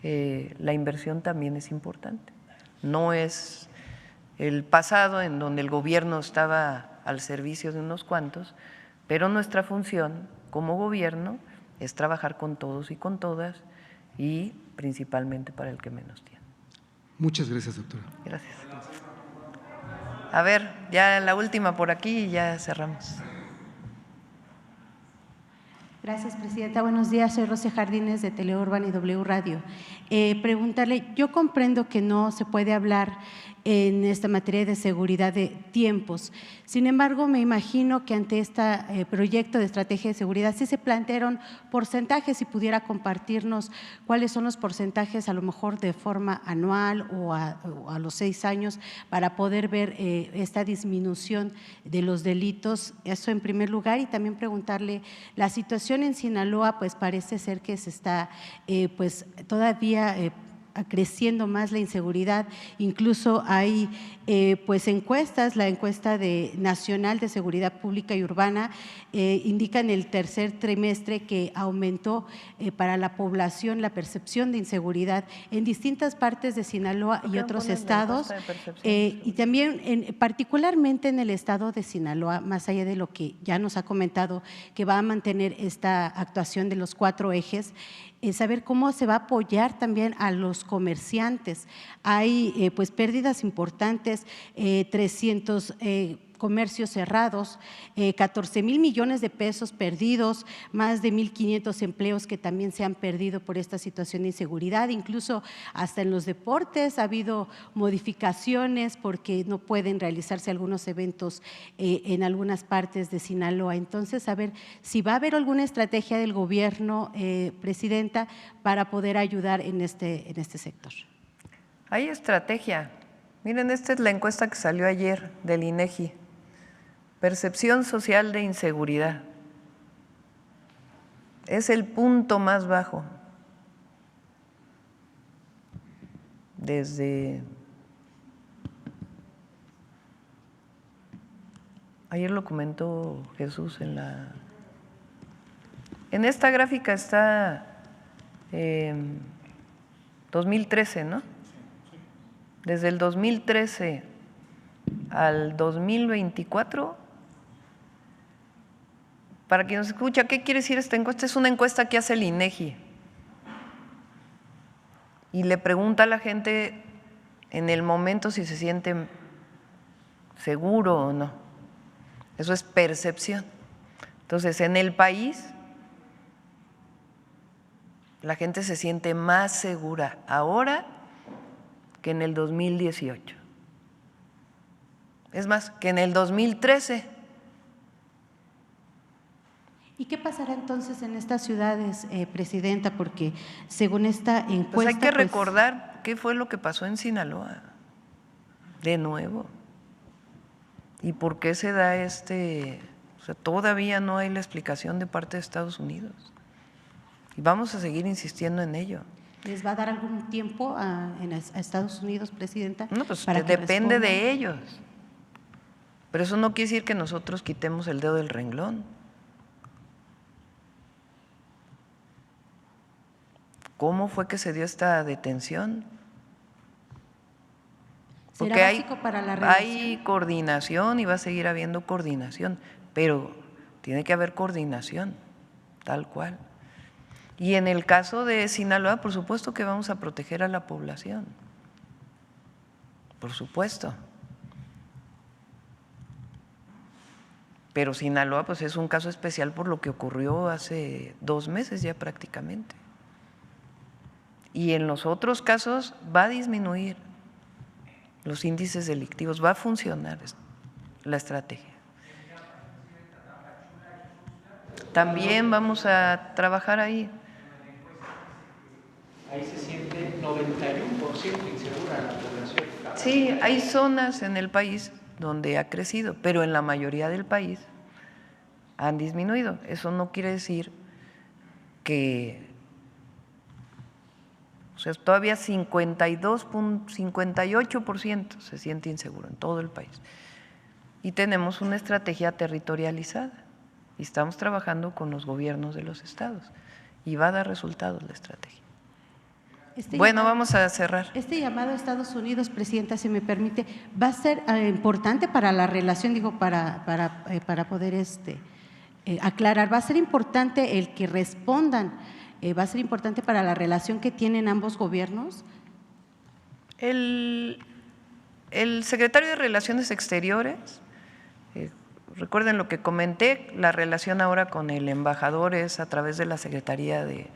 la inversión también es importante. No es el pasado en donde el gobierno estaba al servicio de unos cuantos, pero nuestra función como gobierno es trabajar con todos y con todas y principalmente para el que menos tiene. Muchas gracias, doctora. Gracias. A ver, ya la última por aquí y ya cerramos. Gracias, presidenta. Buenos días, soy Rosia Jardines de Teleurban y W Radio. Preguntarle, yo comprendo que no se puede hablar en esta materia de seguridad de tiempos. Sin embargo, me imagino que ante este proyecto de estrategia de seguridad sí se plantearon porcentajes, si pudiera compartirnos cuáles son los porcentajes, a lo mejor de forma anual o a los 6 años, para poder ver esta disminución de los delitos. Eso en primer lugar, y también preguntarle, la situación en Sinaloa pues parece ser que se está pues todavía creciendo más la inseguridad, incluso hay pues encuestas, la encuesta nacional de seguridad pública y urbana indica en el tercer trimestre que aumentó para la población la percepción de inseguridad en distintas partes de Sinaloa y otros estados, y también particularmente en el estado de Sinaloa, más allá de lo que ya nos ha comentado, que va a mantener esta actuación de los 4 ejes, saber cómo se va a apoyar también a los comerciantes. Hay pues pérdidas importantes, 300 comercios cerrados, 14,000 millones de pesos perdidos, más de 1,500 empleos que también se han perdido por esta situación de inseguridad, incluso hasta en los deportes ha habido modificaciones porque no pueden realizarse algunos eventos en algunas partes de Sinaloa. Entonces, a ver si va a haber alguna estrategia del gobierno, presidenta, para poder ayudar en este sector. Hay estrategia. Miren, esta es la encuesta que salió ayer del INEGI. Percepción social de inseguridad. Es el punto más bajo desde… Ayer lo comentó Jesús en esta gráfica está 2013, ¿no? Desde el 2013 al 2024, para quien nos escucha, ¿qué quiere decir esta encuesta? Es una encuesta que hace el INEGI y le pregunta a la gente en el momento si se siente seguro o no. Eso es percepción. Entonces, en el país la gente se siente más segura ahora que en el 2018. Es más, que en el 2013. ¿Y qué pasará entonces en estas ciudades, presidenta? Porque según esta encuesta… Pues hay que recordar qué fue lo que pasó en Sinaloa, de nuevo. ¿Y por qué se da o sea, todavía no hay la explicación de parte de Estados Unidos? Y vamos a seguir insistiendo en ello. ¿Les va a dar algún tiempo a Estados Unidos, presidenta? No, pues para que depende respondan? de ellos. Pero eso no quiere decir que nosotros quitemos el dedo del renglón. ¿Cómo fue que se dio esta detención? Porque ¿Será básico para la relación? hay coordinación y va a seguir habiendo coordinación, pero tiene que haber coordinación, tal cual. Y en el caso de Sinaloa, por supuesto que vamos a proteger a la población, por supuesto. Pero Sinaloa pues es un caso especial por lo que ocurrió hace 2 meses ya prácticamente. Y en los otros casos va a disminuir los índices delictivos, va a funcionar la estrategia. También vamos a trabajar ahí. Ahí se siente 91% insegura la población. Sí, hay zonas en el país donde ha crecido, pero en la mayoría del país han disminuido. Eso no quiere decir que… O sea, todavía 58% se siente inseguro en todo el país. Y tenemos una estrategia territorializada y estamos trabajando con los gobiernos de los estados y va a dar resultados la estrategia. Vamos a cerrar. Este llamado a Estados Unidos, presidenta, si me permite, va a ser importante para la relación, digo, para poder aclarar. ¿Va a ser importante el que respondan? ¿Va a ser importante para la relación que tienen ambos gobiernos? El secretario de Relaciones Exteriores, recuerden lo que comenté, la relación ahora con el embajador es a través de la Secretaría de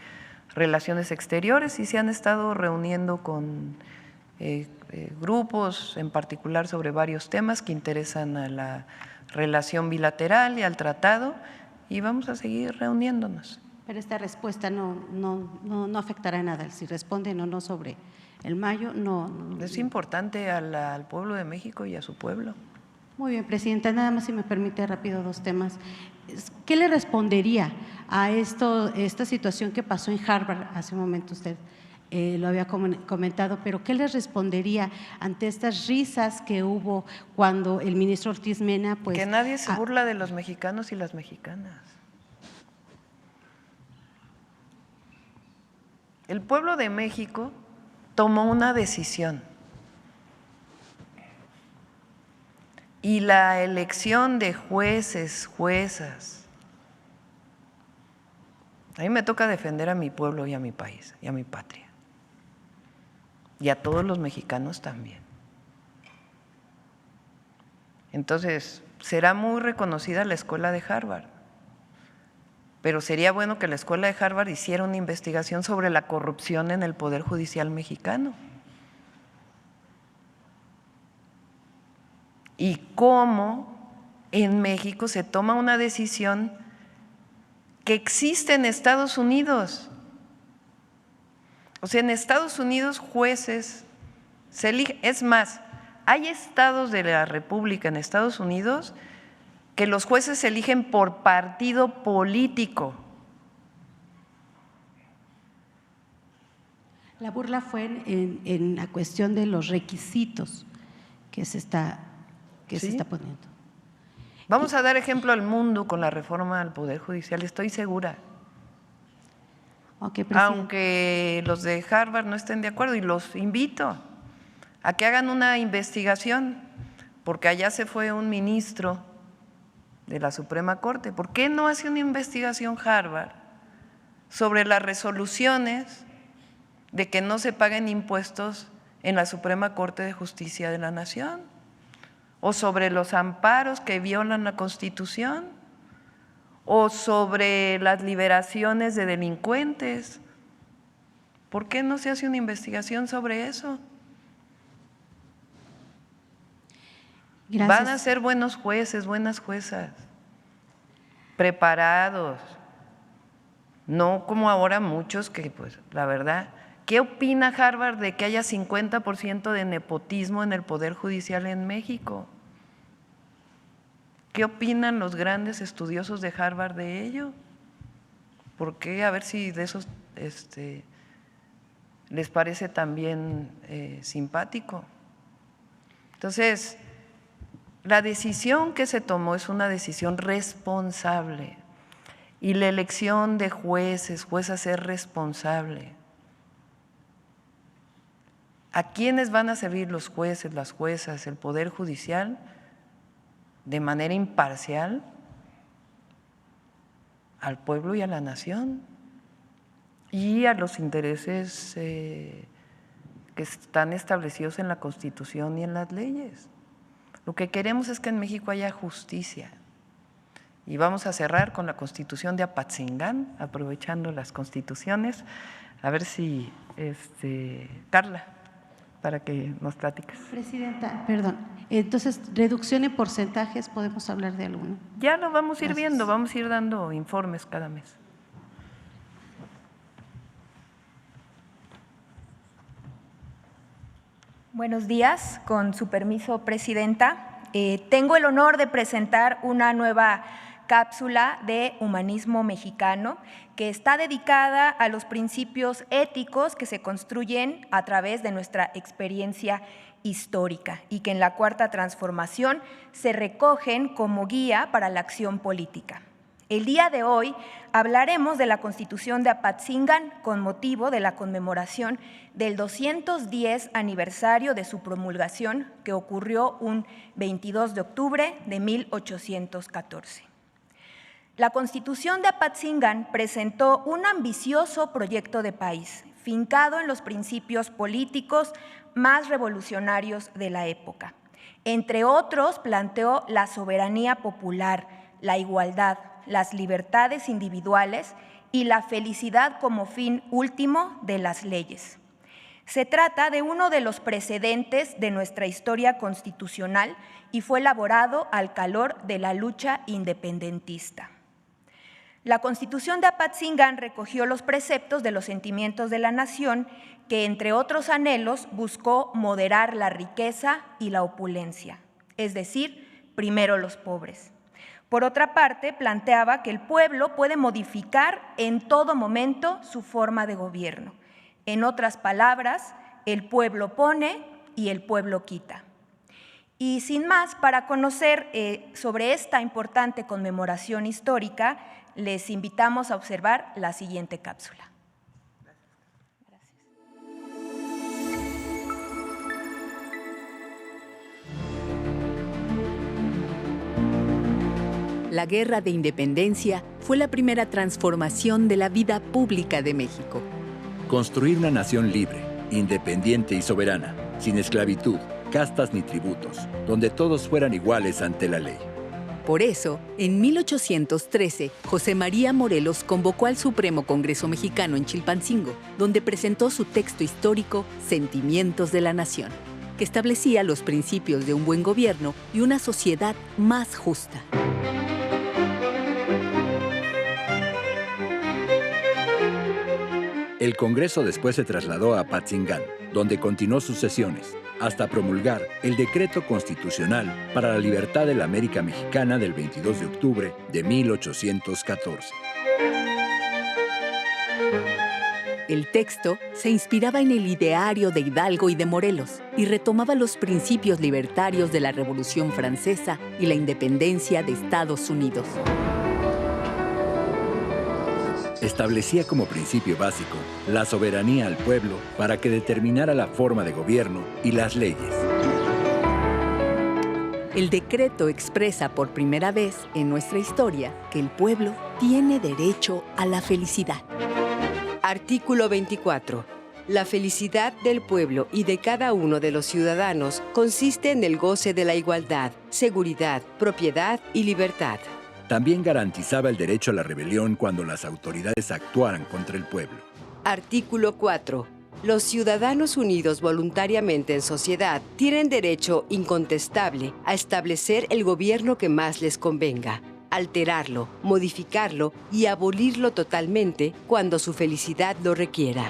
Relaciones Exteriores y se han estado reuniendo con grupos, en particular sobre varios temas que interesan a la relación bilateral y al tratado, y vamos a seguir reuniéndonos. Pero esta respuesta no afectará en nada, si responden o no sobre el mayo, no. Es importante al pueblo de México y a su pueblo. Muy bien, Presidenta, nada más si me permite rápido 2 temas. ¿Qué le respondería a esta situación que pasó en Harvard? Hace un momento usted lo había comentado, pero ¿qué les respondería ante estas risas que hubo cuando el ministro Ortiz Mena… que nadie se burla de los mexicanos y las mexicanas. El pueblo de México tomó una decisión y la elección de jueces, juezas. A mí me toca defender a mi pueblo y a mi país y a mi patria. Y a todos los mexicanos también. Entonces, será muy reconocida la escuela de Harvard, pero sería bueno que la escuela de Harvard hiciera una investigación sobre la corrupción en el Poder Judicial mexicano. Y cómo en México se toma una decisión que existe en Estados Unidos. O sea, en Estados Unidos jueces se eligen, es más, hay estados de la República en Estados Unidos que los jueces se eligen por partido político. La burla fue en la cuestión de los requisitos que se está poniendo. Vamos a dar ejemplo al mundo con la reforma al Poder Judicial, estoy segura. Okay, aunque los de Harvard no estén de acuerdo, y los invito a que hagan una investigación, porque allá se fue un ministro de la Suprema Corte. ¿Por qué no hace una investigación Harvard sobre las resoluciones de que no se paguen impuestos en la Suprema Corte de Justicia de la Nación? ¿O sobre los amparos que violan la Constitución? ¿O sobre las liberaciones de delincuentes? ¿Por qué no se hace una investigación sobre eso? Gracias. Van a ser buenos jueces, buenas juezas, preparados, no como ahora muchos que, pues, la verdad, ¿qué opina Harvard de que haya 50% de nepotismo en el Poder Judicial en México? ¿Qué opinan los grandes estudiosos de Harvard de ello? ¿Por qué? A ver si de esos les parece también simpático. Entonces, la decisión que se tomó es una decisión responsable y la elección de jueces, juezas es responsable. ¿A quiénes van a servir los jueces, las juezas, el Poder Judicial? De manera imparcial al pueblo y a la nación y a los intereses que están establecidos en la Constitución y en las leyes. Lo que queremos es que en México haya justicia y vamos a cerrar con la Constitución de Apatzingán, aprovechando las constituciones, a ver si Carla, para que nos platiques. Presidenta, perdón, entonces, reducción en porcentajes, ¿podemos hablar de alguno? Ya lo vamos a ir viendo, vamos a ir dando informes cada mes. Buenos días, con su permiso, Presidenta. Tengo el honor de presentar una nueva cápsula de humanismo mexicano que está dedicada a los principios éticos que se construyen a través de nuestra experiencia histórica y que en la Cuarta Transformación se recogen como guía para la acción política. El día de hoy hablaremos de la Constitución de Apatzingán con motivo de la conmemoración del 210 aniversario de su promulgación que ocurrió un 22 de octubre de 1814. La Constitución de Apatzingán presentó un ambicioso proyecto de país, fincado en los principios políticos más revolucionarios de la época. Entre otros, planteó la soberanía popular, la igualdad, las libertades individuales y la felicidad como fin último de las leyes. Se trata de uno de los precedentes de nuestra historia constitucional y fue elaborado al calor de la lucha independentista. La Constitución de Apatzingán recogió los preceptos de los sentimientos de la nación que, entre otros anhelos, buscó moderar la riqueza y la opulencia, es decir, primero los pobres. Por otra parte, planteaba que el pueblo puede modificar en todo momento su forma de gobierno. En otras palabras, el pueblo pone y el pueblo quita. Y sin más, para conocer sobre esta importante conmemoración histórica, les invitamos a observar la siguiente cápsula. La Guerra de Independencia fue la primera transformación de la vida pública de México. Construir una nación libre, independiente y soberana, sin esclavitud, castas ni tributos, donde todos fueran iguales ante la ley. Por eso, en 1813, José María Morelos convocó al Supremo Congreso Mexicano en Chilpancingo, donde presentó su texto histórico Sentimientos de la Nación, que establecía los principios de un buen gobierno y una sociedad más justa. El Congreso después se trasladó a Apatzingán, donde continuó sus sesiones, hasta promulgar el Decreto Constitucional para la Libertad de la América Mexicana del 22 de octubre de 1814. El texto se inspiraba en el ideario de Hidalgo y de Morelos y retomaba los principios libertarios de la Revolución Francesa y la independencia de Estados Unidos. Establecía como principio básico la soberanía al pueblo para que determinara la forma de gobierno y las leyes. El decreto expresa por primera vez en nuestra historia que el pueblo tiene derecho a la felicidad. Artículo 24. La felicidad del pueblo y de cada uno de los ciudadanos consiste en el goce de la igualdad, seguridad, propiedad y libertad. También garantizaba el derecho a la rebelión cuando las autoridades actuaran contra el pueblo. Artículo 4. Los ciudadanos unidos voluntariamente en sociedad tienen derecho incontestable a establecer el gobierno que más les convenga, alterarlo, modificarlo y abolirlo totalmente cuando su felicidad lo requiera.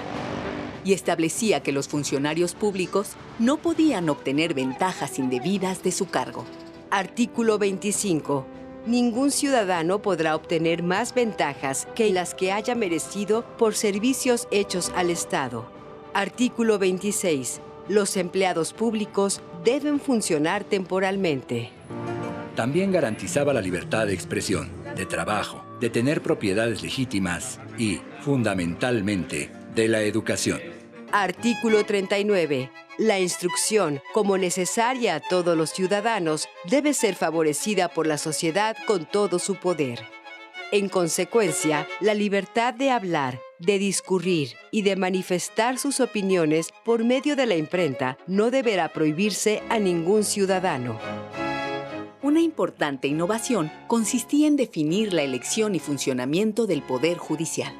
Y establecía que los funcionarios públicos no podían obtener ventajas indebidas de su cargo. Artículo 25. Ningún ciudadano podrá obtener más ventajas que las que haya merecido por servicios hechos al Estado. Artículo 26. Los empleados públicos deben funcionar temporalmente. También garantizaba la libertad de expresión, de trabajo, de tener propiedades legítimas y, fundamentalmente, de la educación. Artículo 39. La instrucción, como necesaria a todos los ciudadanos, debe ser favorecida por la sociedad con todo su poder. En consecuencia, la libertad de hablar, de discurrir y de manifestar sus opiniones por medio de la imprenta no deberá prohibirse a ningún ciudadano. Una importante innovación consistía en definir la elección y funcionamiento del Poder Judicial.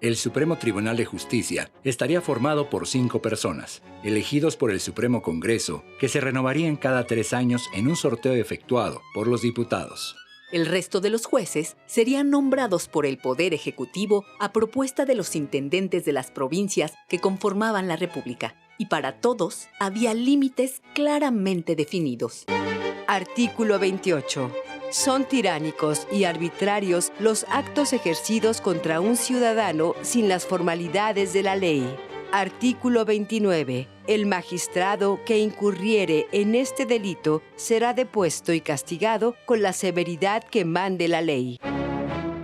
El Supremo Tribunal de Justicia estaría formado por 5 personas, elegidos por el Supremo Congreso, que se renovarían cada 3 años en un sorteo efectuado por los diputados. El resto de los jueces serían nombrados por el Poder Ejecutivo a propuesta de los intendentes de las provincias que conformaban la República, y para todos había límites claramente definidos. Artículo 28. Son tiránicos y arbitrarios los actos ejercidos contra un ciudadano sin las formalidades de la ley. Artículo 29. El magistrado que incurriere en este delito será depuesto y castigado con la severidad que mande la ley.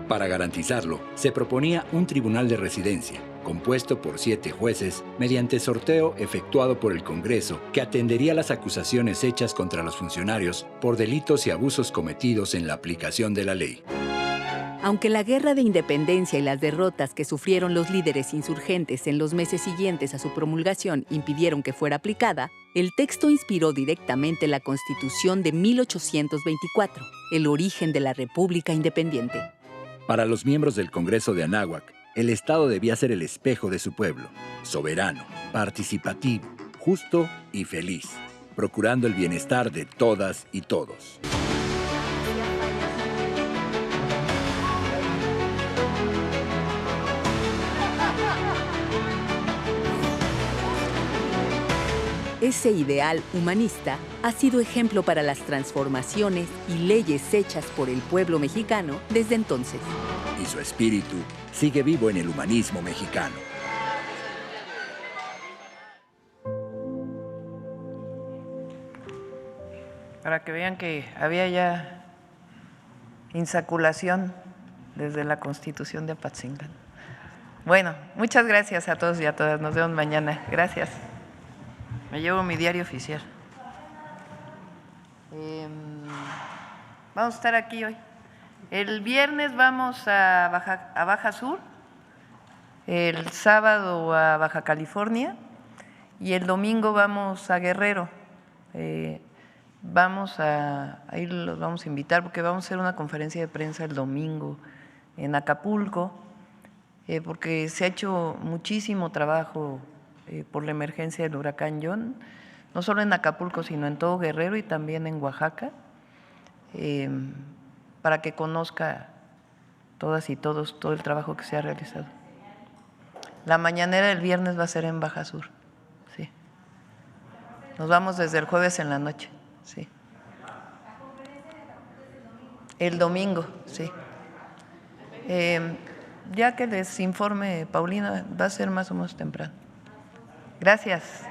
Para garantizarlo, se proponía un tribunal de residencia, compuesto por 7 jueces, mediante sorteo efectuado por el Congreso, que atendería las acusaciones hechas contra los funcionarios por delitos y abusos cometidos en la aplicación de la ley. Aunque la guerra de independencia y las derrotas que sufrieron los líderes insurgentes en los meses siguientes a su promulgación impidieron que fuera aplicada, el texto inspiró directamente la Constitución de 1824, el origen de la República Independiente. Para los miembros del Congreso de Anáhuac, el Estado debía ser el espejo de su pueblo, soberano, participativo, justo y feliz, procurando el bienestar de todas y todos. Ese ideal humanista ha sido ejemplo para las transformaciones y leyes hechas por el pueblo mexicano desde entonces. Y su espíritu sigue vivo en el humanismo mexicano. Para que vean que había ya insaculación desde la Constitución de Apatzingán. Bueno, muchas gracias a todos y a todas. Nos vemos mañana. Gracias. Me llevo mi diario oficial. Vamos a estar aquí hoy. El viernes vamos a Baja Sur, el sábado a Baja California y el domingo vamos a Guerrero. Ahí los vamos a invitar porque vamos a hacer una conferencia de prensa el domingo en Acapulco, porque se ha hecho muchísimo trabajo por la emergencia del huracán John, no solo en Acapulco, sino en todo Guerrero y también en Oaxaca, para que conozca todas y todos todo el trabajo que se ha realizado. La mañanera del viernes va a ser en Baja Sur, sí. Nos vamos desde el jueves en la noche, sí. El domingo, sí. Ya que les informe Paulina, va a ser más o menos temprano. Gracias.